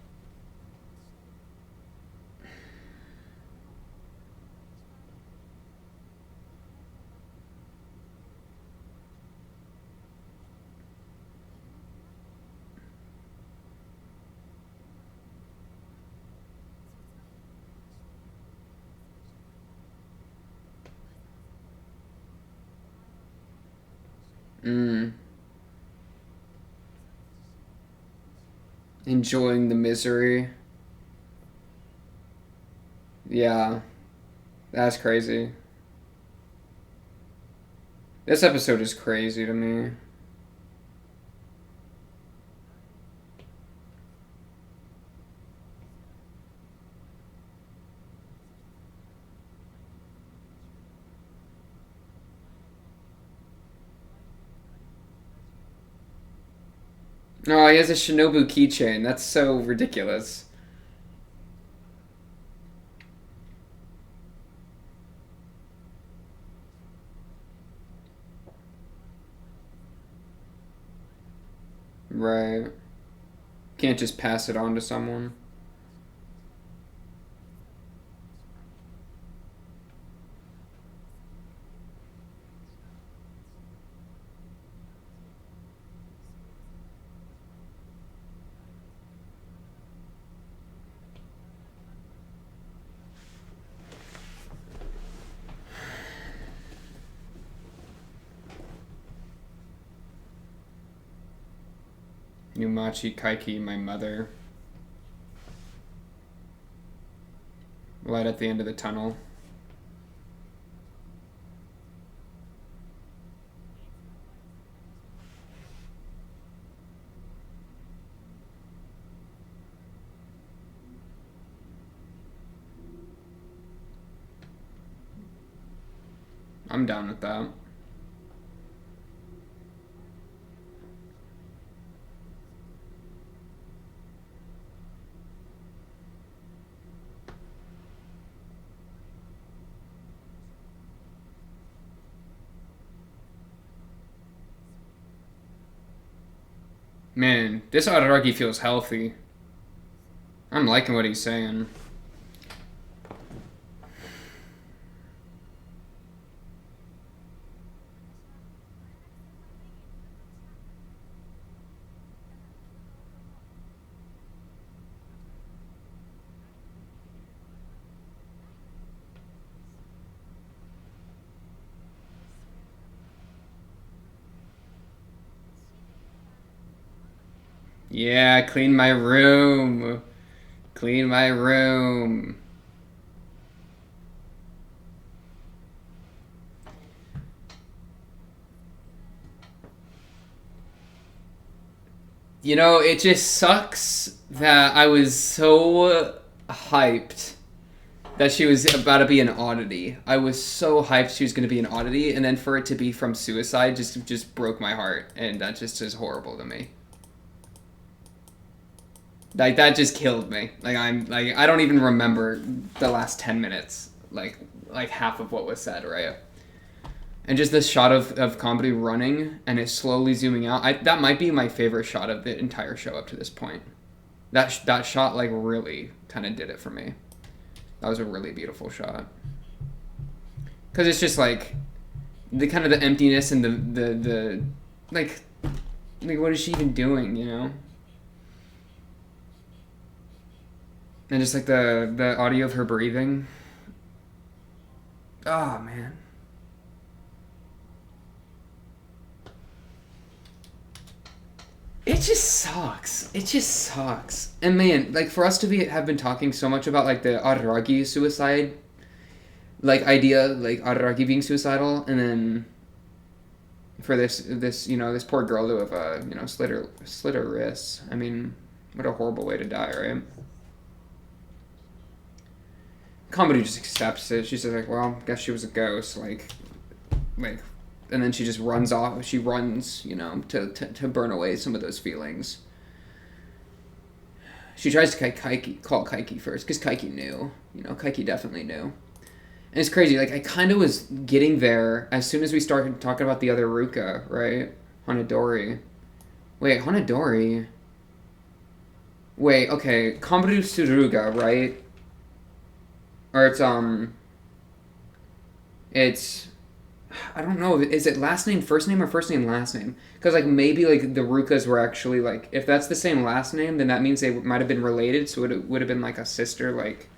mm, enjoying the misery. Yeah, that's crazy. This episode is crazy to me. Oh, he has a Shinobu keychain. That's so ridiculous. Right. Can't just pass it on to someone. Numachi Kaiki, my mother. Light at the end of the tunnel. I'm down with that. Man, this Araragi feels healthy. I'm liking what he's saying. Yeah, clean my room. Clean my room. You know, it just sucks that I was so hyped that she was about to be an oddity. I was so hyped she was going to be an oddity, and then for it to be from Suicide just broke my heart, and that just is horrible to me. Like that just killed me. Like I don't even remember the last 10 minutes. Like half of what was said, right? And just this shot of comedy running and it slowly zooming out. That might be my favorite shot of the entire show up to this point. That shot like really kind of did it for me. That was a really beautiful shot. Because it's just like the kind of the emptiness and the like what is she even doing, you know? And just like the audio of her breathing. Oh man. It just sucks. It just sucks. And man, like for us to have been talking so much about like the Araragi suicide like idea, like Araragi being suicidal, and then for this this poor girl to have slit her wrists. I mean, what a horrible way to die, right? Comedy just accepts it. She's just like, well, I guess she was a ghost, like, and then she just runs off. She runs, to burn away some of those feelings. She tries to call Kaiki first, because Kaiki knew. Kaiki definitely knew. And it's crazy, like, I kind of was getting there as soon as we started talking about the other Ruka, right? Hanadori. Wait, Hanadori? Wait, okay, Kambaru Suruga, right? Or it's, I don't know, is it last name, first name, or first name, last name? Because, like, maybe, like, the Rukas were actually, like, if that's the same last name, then that means they might have been related, so it would have been, like, a sister, like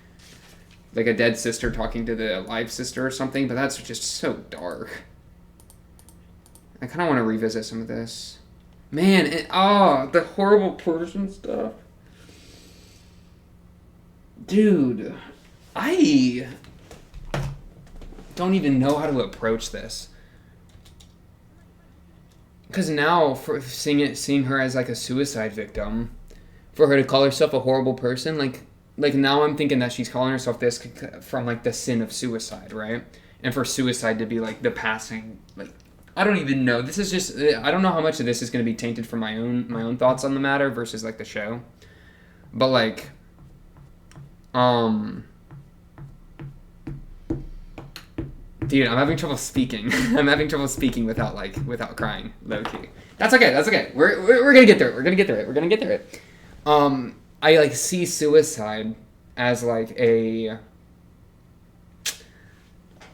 a dead sister talking to the alive sister or something, but that's just so dark. I kind of want to revisit some of this. Man, the horrible person stuff. Dude, I don't even know how to approach this. Because now, for seeing her as like a suicide victim, for her to call herself a horrible person, like now I'm thinking that she's calling herself this from like the sin of suicide, right? And for suicide to be like the passing, like I don't even know. This is just I don't know how much of this is going to be tainted from my own thoughts on the matter versus like the show, but like, dude, I'm having trouble speaking. I'm having trouble speaking without crying, low key. That's okay. That's okay. We're gonna get through it. We're gonna get through it. We're gonna get through it. I like see suicide as like a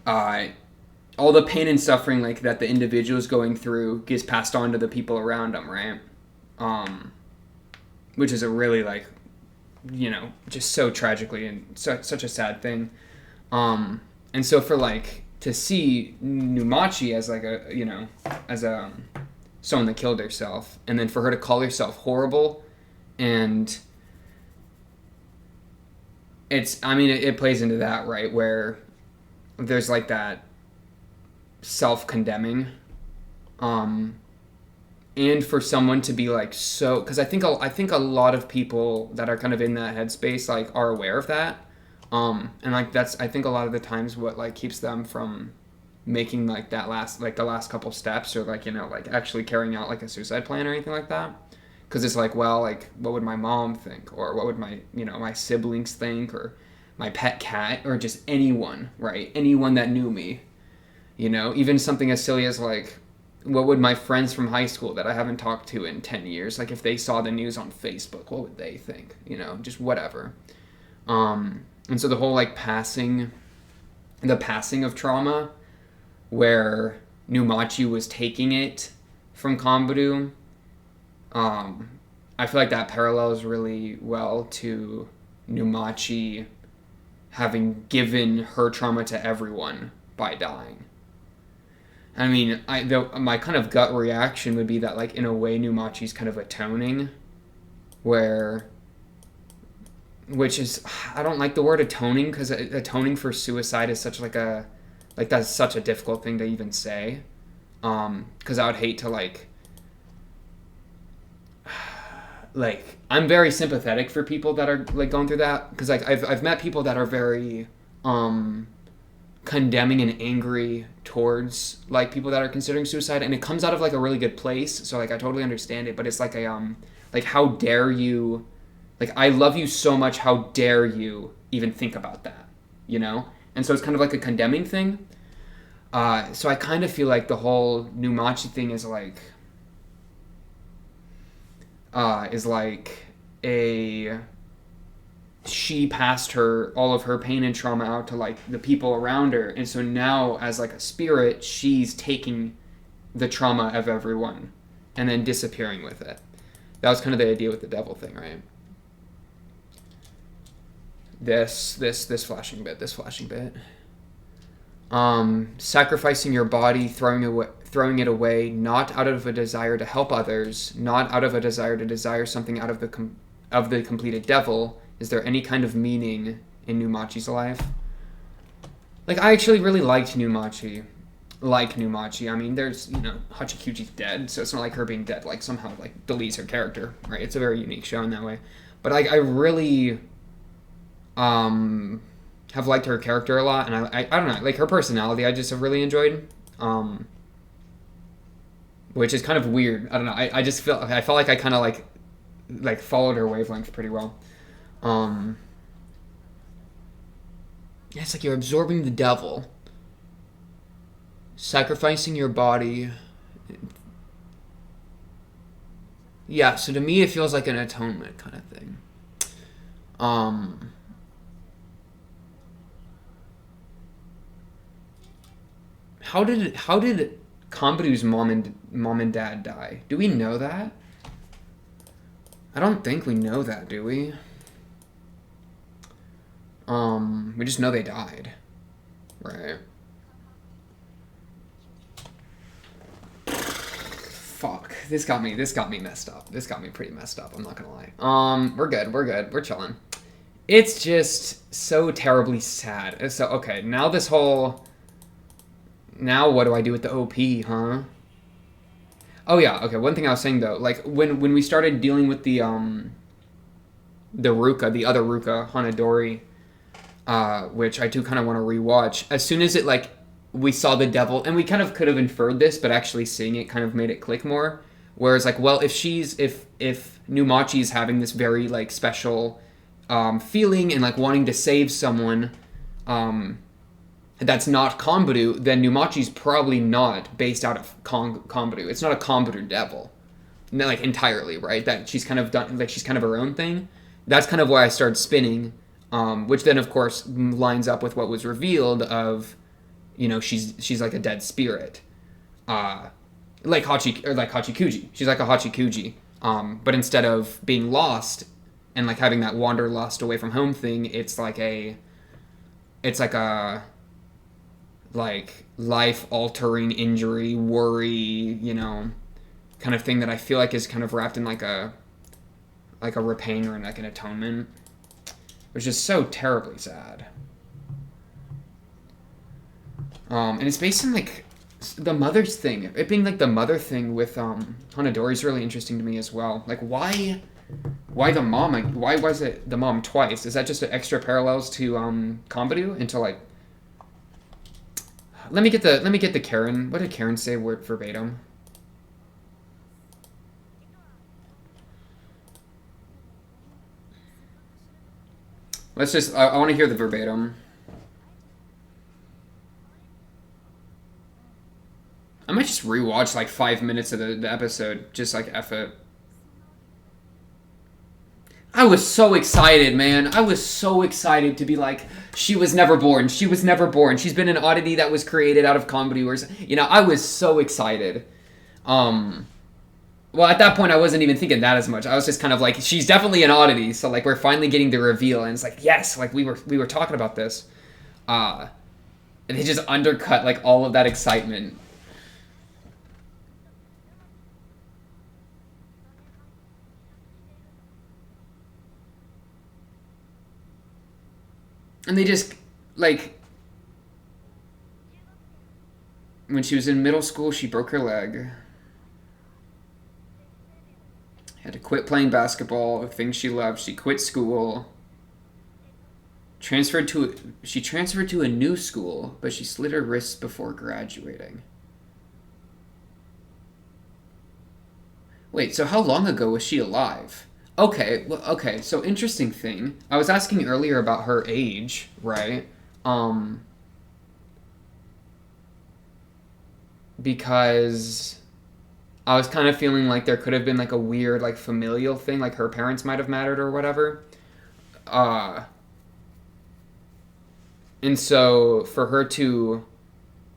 all the pain and suffering like that the individual is going through gets passed on to the people around them, right? Which is a really like just so tragically and such a sad thing. And so for like to see Numachi as like as someone that killed herself, and then for her to call herself horrible, and it plays into that, right, where there's like that self-condemning, and for someone to be like so, because I think a lot of people that are kind of in that headspace like are aware of that, and like that's I think a lot of the times what like keeps them from making like the last couple steps, or like like actually carrying out like a suicide plan or anything like that. Because it's like, well, like, what would my mom think? Or what would my, my siblings think? Or my pet cat? Or just anyone, right? Anyone that knew me. Even something as silly as, like, what would my friends from high school that I haven't talked to in 10 years, like, if they saw the news on Facebook, what would they think? Just whatever. And so the whole, like, the passing of trauma, where Numachi was taking it from Kambaru, I feel like that parallels really well to Numachi having given her trauma to everyone by dying. I mean, my kind of gut reaction would be that, like, in a way, Numachi's kind of atoning where, which is, I don't like the word atoning, because atoning for suicide is such like a, like that's such a difficult thing to even say, because I would hate to like I'm very sympathetic for people that are like going through that, because like I've met people that are very condemning and angry towards like people that are considering suicide, and it comes out of like a really good place, so like I totally understand it, but it's like a like, how dare you, like, I love you so much, how dare you even think about that, you know? And so it's kind of like a condemning thing. So I kind of feel like the whole Numachi thing is like a, she passed her, all of her pain and trauma out to like the people around her, and so now as like a spirit, she's taking the trauma of everyone and then disappearing with it. That was kind of the idea with the devil thing, right? This flashing bit. Sacrificing your body, throwing it away, not out of a desire to help others, not out of a desire to desire something out of the completed devil. Is there any kind of meaning in Numachi's life? Like, I actually really liked Numachi. I mean, there's, you know, Hachikuji's dead, so it's not like her being dead like somehow like deletes her character, right? It's a very unique show in that way. But like, I really have liked her character a lot, and I don't know, like her personality I just have really enjoyed, which is kind of weird. I don't know, I felt like I kind of like followed her wavelength pretty well. Yeah, it's like you're absorbing the devil, sacrificing your body. Yeah, so to me it feels like an atonement kind of thing. How did Kambaru's mom and dad die? Do we know that? I don't think we know that, do we? We just know they died. Right. Fuck. This got me messed up. This got me pretty messed up, I'm not gonna lie. We're good. We're chilling. It's just so terribly sad. So, okay, now this whole... Now what do I do with the OP, huh? Oh yeah, okay, one thing I was saying though, like when we started dealing with the Ruka, the other Ruka, Hanadori, which I do kind of want to rewatch. As soon as it like we saw the devil, and we kind of could have inferred this, but actually seeing it kind of made it click more. Whereas like, well, if Numachi's having this very like special feeling and like wanting to save someone, that's not Kambaru, then Numachi's probably not based out of Kambaru. It's not a Kambaru devil, like entirely, right? That she's kind of done, like she's kind of her own thing. That's kind of why I started spinning, which then of course lines up with what was revealed of, you know, she's like a dead spirit, like Hachikuji. She's like a Hachikuji, but instead of being lost and like having that wanderlust away from home thing, it's like a like life-altering injury, worry, you know, kind of thing that I feel like is kind of wrapped in like a repaying or like an atonement, which is so terribly sad. And it's based on like the mother's thing. It being like the mother thing with Hanadori is really interesting to me as well. Like why the mom? Like, why was it the mom twice? Is that just extra parallels to Kambaru into like? Let me get the Karen. What did Karen say word verbatim? Let's just. I want to hear the verbatim. I might just rewatch like 5 minutes of the episode, just like F it. I was so excited, man. I was so excited to be like, she was never born. She was never born. She's been an oddity that was created out of comedy. Or, you know, I was so excited. Well, at that point, I wasn't even thinking that as much. I was just kind of like, she's definitely an oddity. So, like, we're finally getting the reveal. And it's like, yes, like, we were talking about this. And they just undercut, like, all of that excitement. And they just, like, when she was in middle school, she broke her leg. Had to quit playing basketball, the thing she loved. She quit school. She transferred to a new school, but she slit her wrists before graduating. Wait, so how long ago was she alive? Okay, well, okay, so interesting thing. I was asking earlier about her age, right? Um, because I was kind of feeling like there could have been like a weird like familial thing, like her parents might have mattered or whatever. Uh, and so for her to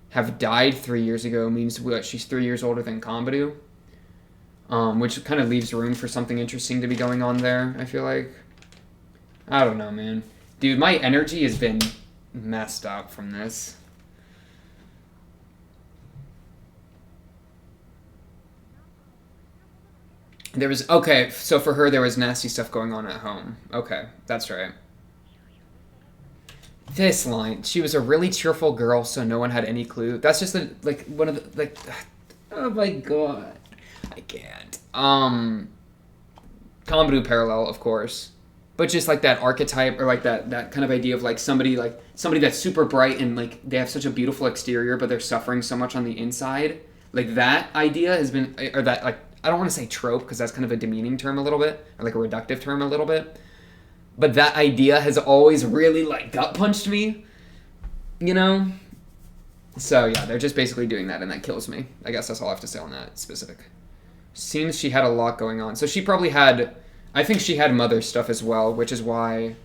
have died 3 years ago means what, she's 3 years older than Kambaru, which kind of leaves room for something interesting to be going on there. I feel like I don't know, man. Dude, my energy has been messed up from this. There was okay, so for her there was nasty stuff going on at home. Okay, that's right. This line, she was a really cheerful girl, so no one had any clue. That's just like one of the like. Oh my god, I can't. Kambu parallel, of course, but just like that archetype or like that kind of idea of like somebody that's super bright and like they have such a beautiful exterior, but they're suffering so much on the inside. Like that idea has been, or that like I don't want to say trope because that's kind of a demeaning term a little bit, or like a reductive term a little bit. But that idea has always really like gut punched me, you know? So yeah, they're just basically doing that and that kills me. I guess that's all I have to say on that specific. Seems she had a lot going on. So she probably had, I think she had mother stuff as well, which is why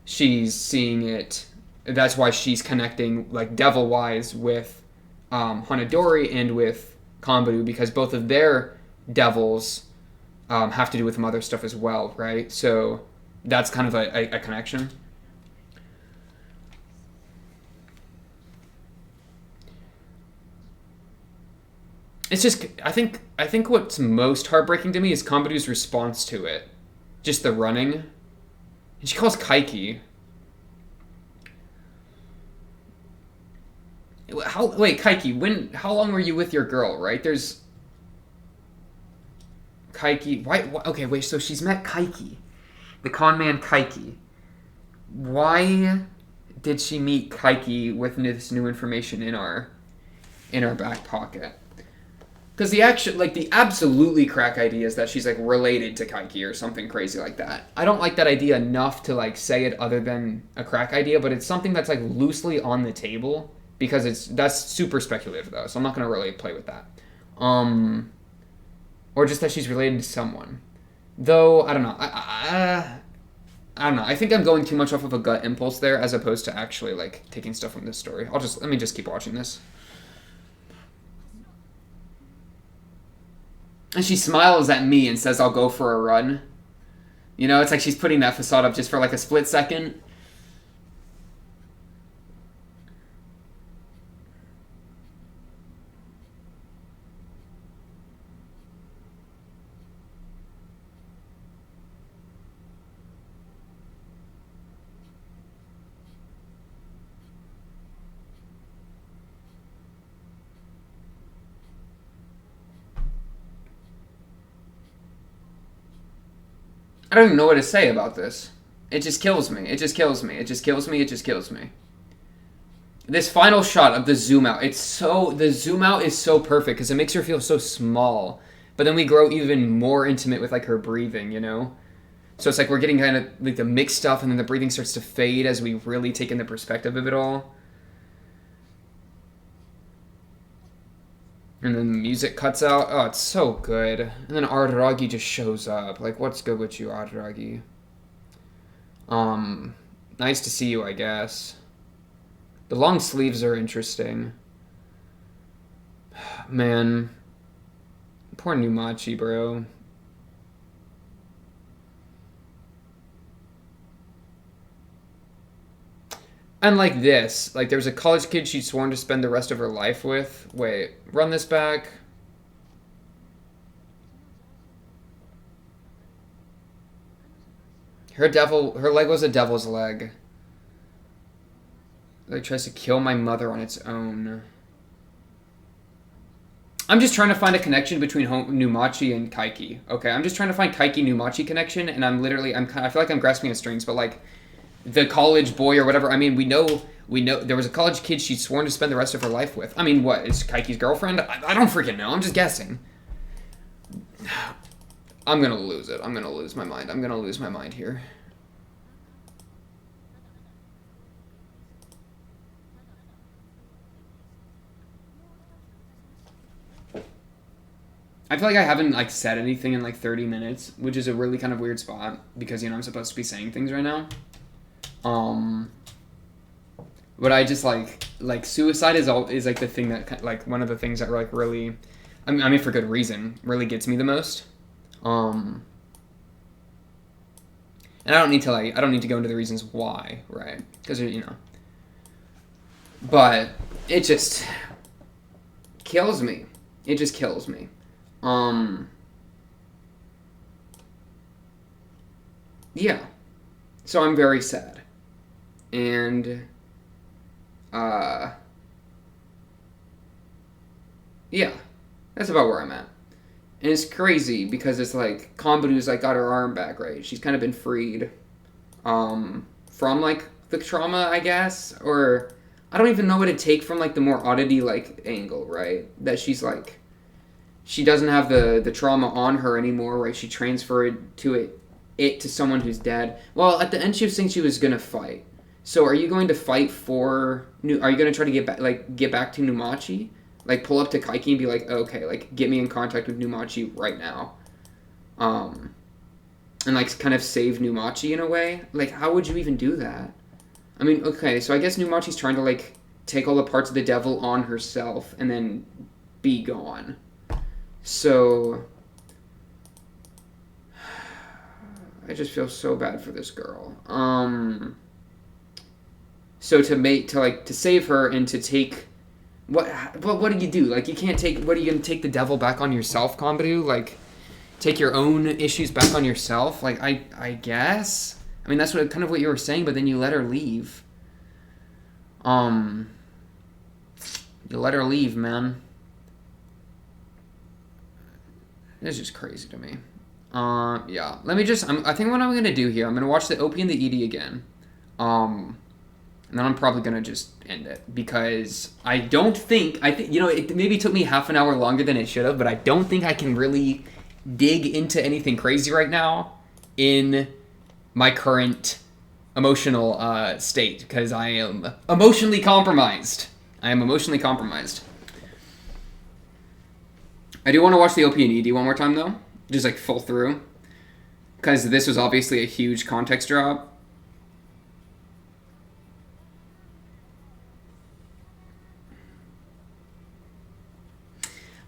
she's seeing it. That's why she's connecting like devil-wise with Hanadori and with Kambaru because both of their devils have to do with mother stuff as well, right? So that's kind of a connection. It's just I think what's most heartbreaking to me is Kambadu's response to it, just the running. And she calls Kaiki. Wait, Kaiki, how long were you with your girl? Right? There's Kaiki. Why? Okay, wait. So she's met Kaiki, the con man Kaiki. Why did she meet Kaiki with this new information in our back pocket? Because the absolutely crack idea is that she's like related to Kaiki or something crazy like that. I don't like that idea enough to like say it other than a crack idea, but it's something that's like loosely on the table because that's super speculative though, so I'm not gonna really play with that. Or just that she's related to someone. Though I don't know. I don't know. I think I'm going too much off of a gut impulse there, as opposed to actually like taking stuff from this story. Let me just keep watching this. And she smiles at me and says, "I'll go for a run." You know, it's like she's putting that facade up just for like a split second. I don't even know what to say about this. It just kills me. It just kills me. It just kills me. It just kills me. This final shot of the zoom out, the zoom out is so perfect because it makes her feel so small. But then we grow even more intimate with like her breathing, you know? So it's like we're getting kind of like the mixed stuff and then the breathing starts to fade as we really take in the perspective of it all. And then the music cuts out. Oh, it's so good. And then Araragi just shows up. Like, what's good with you, Araragi? Nice to see you, I guess. The long sleeves are interesting. Man. Poor Numachi, bro. And like this, like there was a college kid she'd sworn to spend the rest of her life with. Wait, run this back. Her leg was a devil's leg. Like tries to kill my mother on its own. I'm just trying to find a connection between Numachi and Kaiki. Okay, I'm just trying to find Kaiki Numachi connection, and I feel like I'm grasping at strings, but like the college boy or whatever. I mean, we know there was a college kid she'd sworn to spend the rest of her life with. I mean, what is Kaiki's girlfriend? I don't freaking know. I'm just guessing. I'm gonna lose it. I'm gonna lose my mind. I'm gonna lose my mind here. I feel like I haven't like said anything in like 30 minutes, which is a really kind of weird spot because I'm supposed to be saying things right now. But I just like suicide is like the thing that like one of the things that like really, I mean for good reason, really gets me the most. And I don't need to go into the reasons why, right? Because but it just kills me. It just kills me. Yeah. So I'm very sad. And, yeah. That's about where I'm at. And it's crazy because it's like, Kambadu's like got her arm back, right? She's kind of been freed, from like the trauma, I guess, or I don't even know what to take from like the more oddity like angle, right? That she's like, she doesn't have the trauma on her anymore, right? She transferred it to someone who's dead. Well, at the end, she was saying she was gonna fight. So, are you going to fight for? Are you gonna try to get back to Numachi? Like, pull up to Kaiki and be like, okay, like, get me in contact with Numachi right now, and like kind of save Numachi in a way. Like, how would you even do that? I mean, okay, so I guess Numachi's trying to like take all the parts of the devil on herself and then be gone. So, I just feel so bad for this girl. So to save her and to take, what do you do? Like, you can't take, what are you going to take the devil back on yourself, Kombadu? Like, take your own issues back on yourself? Like, I guess? I mean, that's kind of what you were saying, but then you let her leave. You let her leave, man. It's just crazy to me. Yeah. Let me I think what I'm going to do here, I'm going to watch the Opie and the Edie again. And then I'm probably going to just end it. Because I think, it maybe took me half an hour longer than it should have, but I don't think I can really dig into anything crazy right now in my current emotional state. Because I am emotionally compromised. I do want to watch the OP and ED one more time, though. Just, like, full through. Because this was obviously a huge context drop.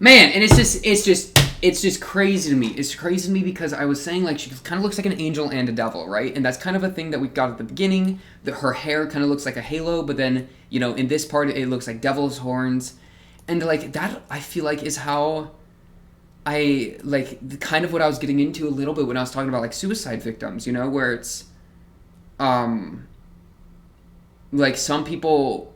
Man, and it's just crazy to me. It's crazy to me because I was saying, like, she kind of looks like an angel and a devil, right? And that's kind of a thing that we got at the beginning. Her hair kind of looks like a halo, but then, in this part, it looks like devil's horns. And, like, that, I feel like, is how I, like, kind of what I was getting into a little bit when I was talking about, like, suicide victims, where it's, like, some people,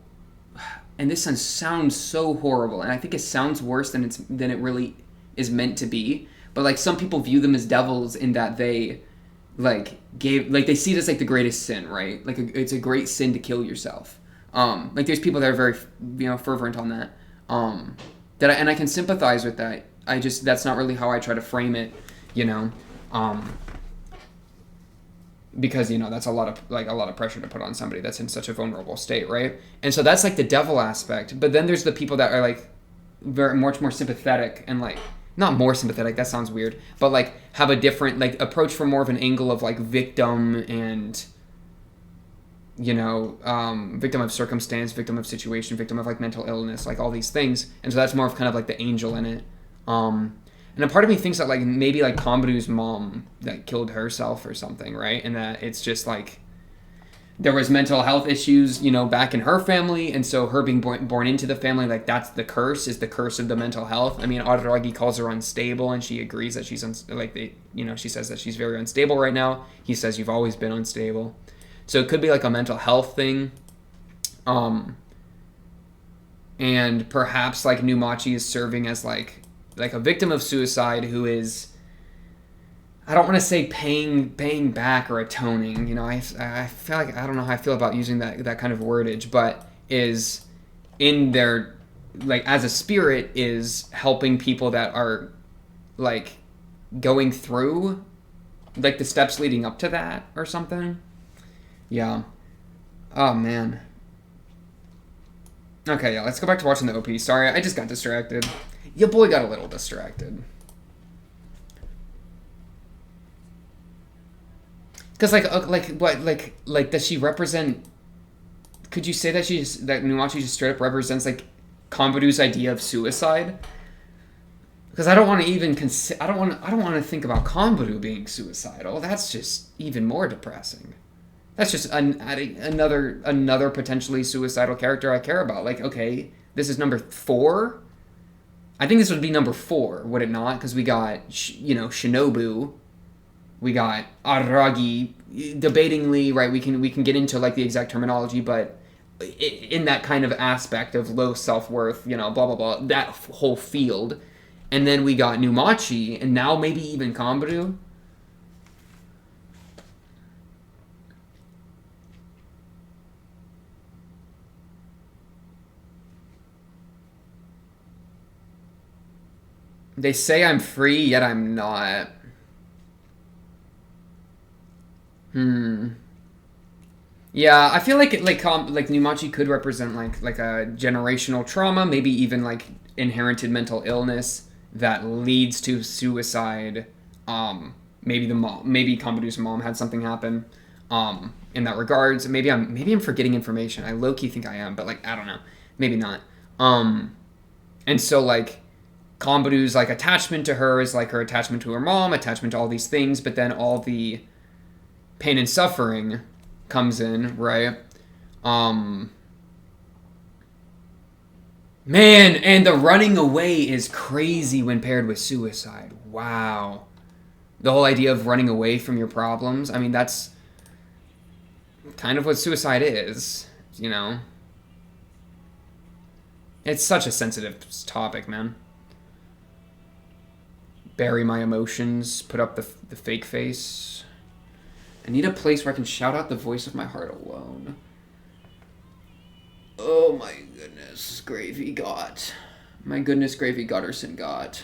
and this sounds so horrible, and I think it sounds worse than it really is meant to be, but, like, some people view them as devils in that they, like, they see it as, like, the greatest sin, right? Like, it's a great sin to kill yourself. Like, there's people that are very, fervent on that. And I can sympathize with that. That's not really how I try to frame it, because, that's a lot of pressure to put on somebody that's in such a vulnerable state, right? And so that's, like, the devil aspect. But then there's the people that are, like, very much more sympathetic and, like, not more sympathetic, that sounds weird, but, like, have a different, like, approach from more of an angle of, like, victim and, victim of circumstance, victim of situation, victim of, like, mental illness, like, all these things. And so that's more of kind of, like, the angel in it. And a part of me thinks that, like, maybe, like, Kambadu's mom that killed herself or something, right? And that it's just, like, there was mental health issues, you know, back in her family, and so her being born into the family, like that's the curse, is the curse of the mental health. I mean, Araragi calls her unstable, and she agrees that she's she says that she's very unstable right now. He says you've always been unstable, so it could be like a mental health thing, and perhaps like Numachi is serving as like a victim of suicide who is, I don't want to say paying back or atoning. You know, I feel like I don't know how I feel about using that kind of wordage, but is in their, like, as a spirit, is helping people that are like going through like the steps leading up to that or something. Yeah. Oh man. Okay, yeah, let's go back to watching the OP. Sorry, I just got distracted. Your boy got a little distracted. Because like does she represent? Could you say that that Numachi just straight up represents like Konbaru's idea of suicide? Because I don't want to even I don't want to think about Konbaru being suicidal. That's just even more depressing. That's just adding another potentially suicidal character I care about. Like, okay, this is number 4. I think this would be number 4, would it not? Because we got Shinobu. We got Aragi, debatingly, right? We can get into like the exact terminology, but in that kind of aspect of low self-worth, blah blah blah, that whole field. And then we got Numachi, and now maybe even Konbaru. They say I'm free, yet I'm not. Yeah, I feel like Numachi could represent like a generational trauma, maybe even like inherited mental illness that leads to suicide. Maybe maybe Konbaru's mom had something happen. In that regards, maybe I'm forgetting information. I low key think I am, but like I don't know, maybe not. And so like Konbaru's like attachment to her is like her attachment to her mom, attachment to all these things, but then all the pain and suffering comes in, right? Man, and the running away is crazy when paired with suicide. Wow. The whole idea of running away from your problems, I mean, that's kind of what suicide is, It's such a sensitive topic, man. Bury my emotions, put up the fake face. I need a place where I can shout out the voice of my heart alone. Oh my goodness, Gravy Got. My goodness, Gravy Gutterson got.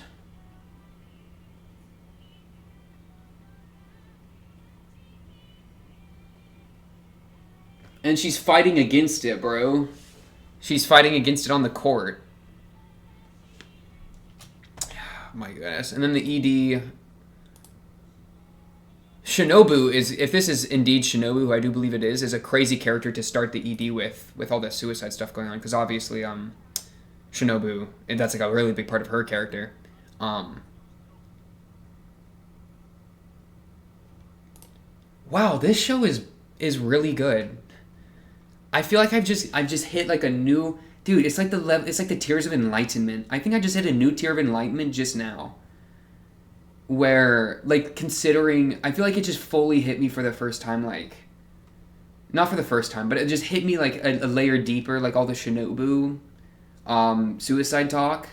And she's fighting against it, bro. She's fighting against it on the court. My goodness. And then the ED... Shinobu is, if this is indeed Shinobu, who I do believe it is a crazy character to start the ED with all that suicide stuff going on. Because obviously, Shinobu, and that's like a really big part of her character. Wow, this show is really good. I feel like I've just hit like a new... Dude, it's like the tiers of enlightenment. I think I just hit a new tier of enlightenment just now. Where, like, considering... I feel like it just fully hit me for the first time, like... Not for the first time, but it just hit me, like, a layer deeper, like all the Shinobu suicide talk.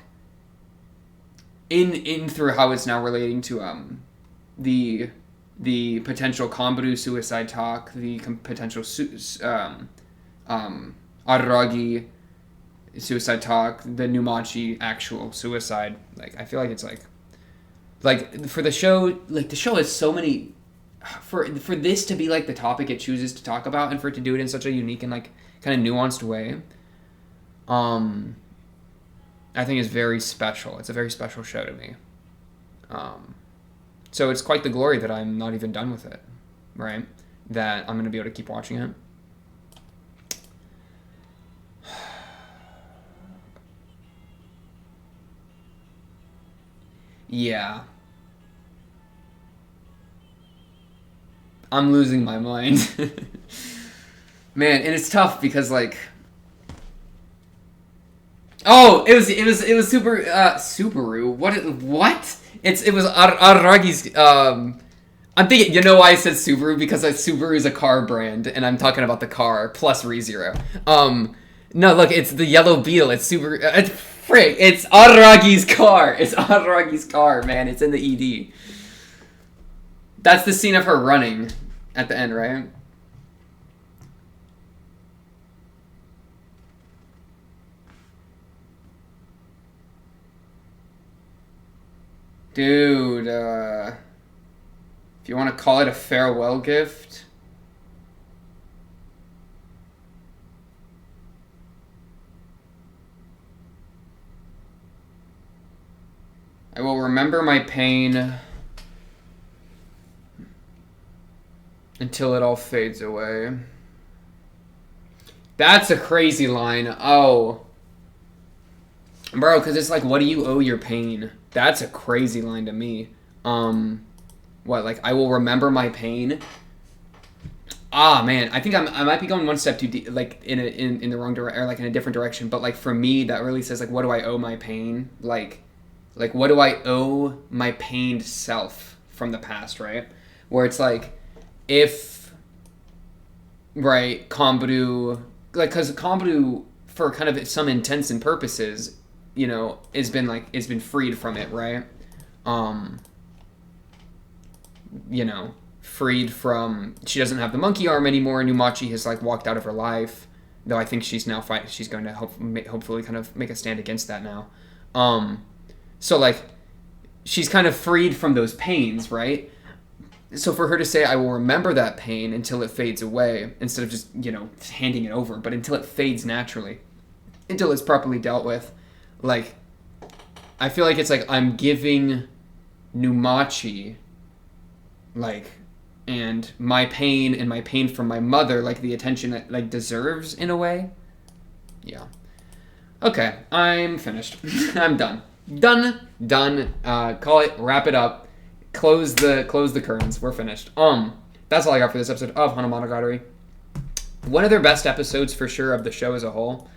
In through how it's now relating to the potential Konbaru suicide talk, the potential Araragi suicide talk, the Numachi actual suicide. Like, I feel like it's like for the show, like the show has so many, for this to be like the topic it chooses to talk about, and for it to do it in such a unique and like kind of nuanced way, I think is very special. It's a very special show to me. So it's quite the glory that I'm not even done with it, right? That I'm going to be able to keep watching it. Yeah. I'm losing my mind. Man, and it's tough because like, oh, it was super Subaru. What? It was Aragi's. I'm thinking, you know why I said Subaru? Because Subaru is a car brand, and I'm talking about the car plus ReZero. No, look, it's the yellow Beetle. It's Subaru. It's Aragi's car. It's Aragi's car, man. It's in the ED. That's the scene of her running at the end, right? Dude, if you want to call it a farewell gift. I will remember my pain until it all fades away. That's a crazy line. Oh. Bro, because it's like, what do you owe your pain? That's a crazy line to me. What, like, I will remember my pain? Ah, man, I think I might be going one step too deep, like, in the wrong direction, or, like, in a different direction. But, like, for me, that really says, like, what do I owe my pain? Like, what do I owe my pained self from the past, right? Where it's like, if, right, Kombudu, like, because Kombudu, for kind of some intents and purposes, you know, it's been freed from it, right? You know, freed from, she doesn't have the monkey arm anymore. Numachi has, like, walked out of her life, though I think she's now she's going to hopefully kind of make a stand against that now. So, like, she's kind of freed from those pains, right? So for her to say, I will remember that pain until it fades away, instead of just, you know, handing it over, but until it fades naturally, until it's properly dealt with, like, I feel like it's like I'm giving Numachi, like, and my pain from my mother, like, the attention that, like, deserves in a way. Yeah. Okay, I'm finished. I'm done. Done. Call it, wrap it up, close the curtains. We're finished. That's all I got for this episode of Hanamonogatari. One of their best episodes for sure of the show as a whole.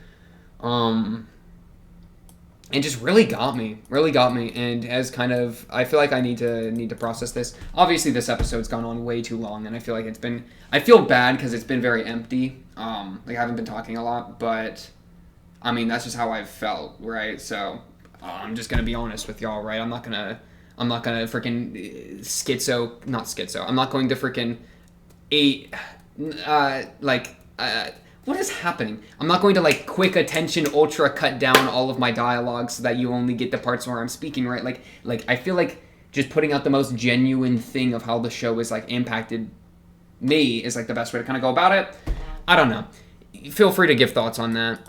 And just really got me, and as kind of, I feel like I need to process this. Obviously, this episode's gone on way too long, and I feel like I feel bad because it's been very empty. Like, I haven't been talking a lot, but I mean, that's just how I've felt, right? So I'm just gonna be honest with y'all, right? I'm not gonna freaking not schizo. I'm not going to freaking what is happening? I'm not going to, like, quick attention ultra cut down all of my dialogue so that you only get the parts where I'm speaking, right? Like I feel like just putting out the most genuine thing of how the show has, like, impacted me is, like, the best way to kind of go about it. I don't know. Feel free to give thoughts on that.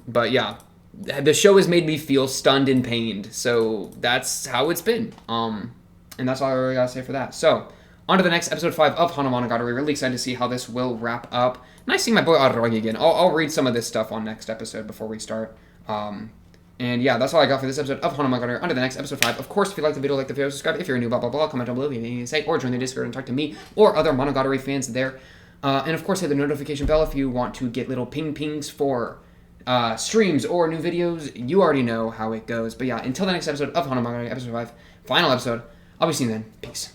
But yeah, the show has made me feel stunned and pained, so that's how it's been. And that's all I really gotta say for that. So, on to the next episode 5 of Hanamonogatari. We're really excited to see how this will wrap up. Nice seeing my boy Araragi again. I'll read some of this stuff on next episode before we start. And yeah, that's all I got for this episode of Hanamonogatari. On to the next episode 5. Of course, if you like the video, like the video, subscribe. If you're new, blah, blah, blah, comment down below if you have anything to say, or join the Discord and talk to me or other Monogatari fans there. And of course, hit the notification bell if you want to get little pings for streams or new videos. You already know how it goes. But yeah, until the next episode of Hanamonogatari, episode 5, final episode, I'll be seeing you then. Peace.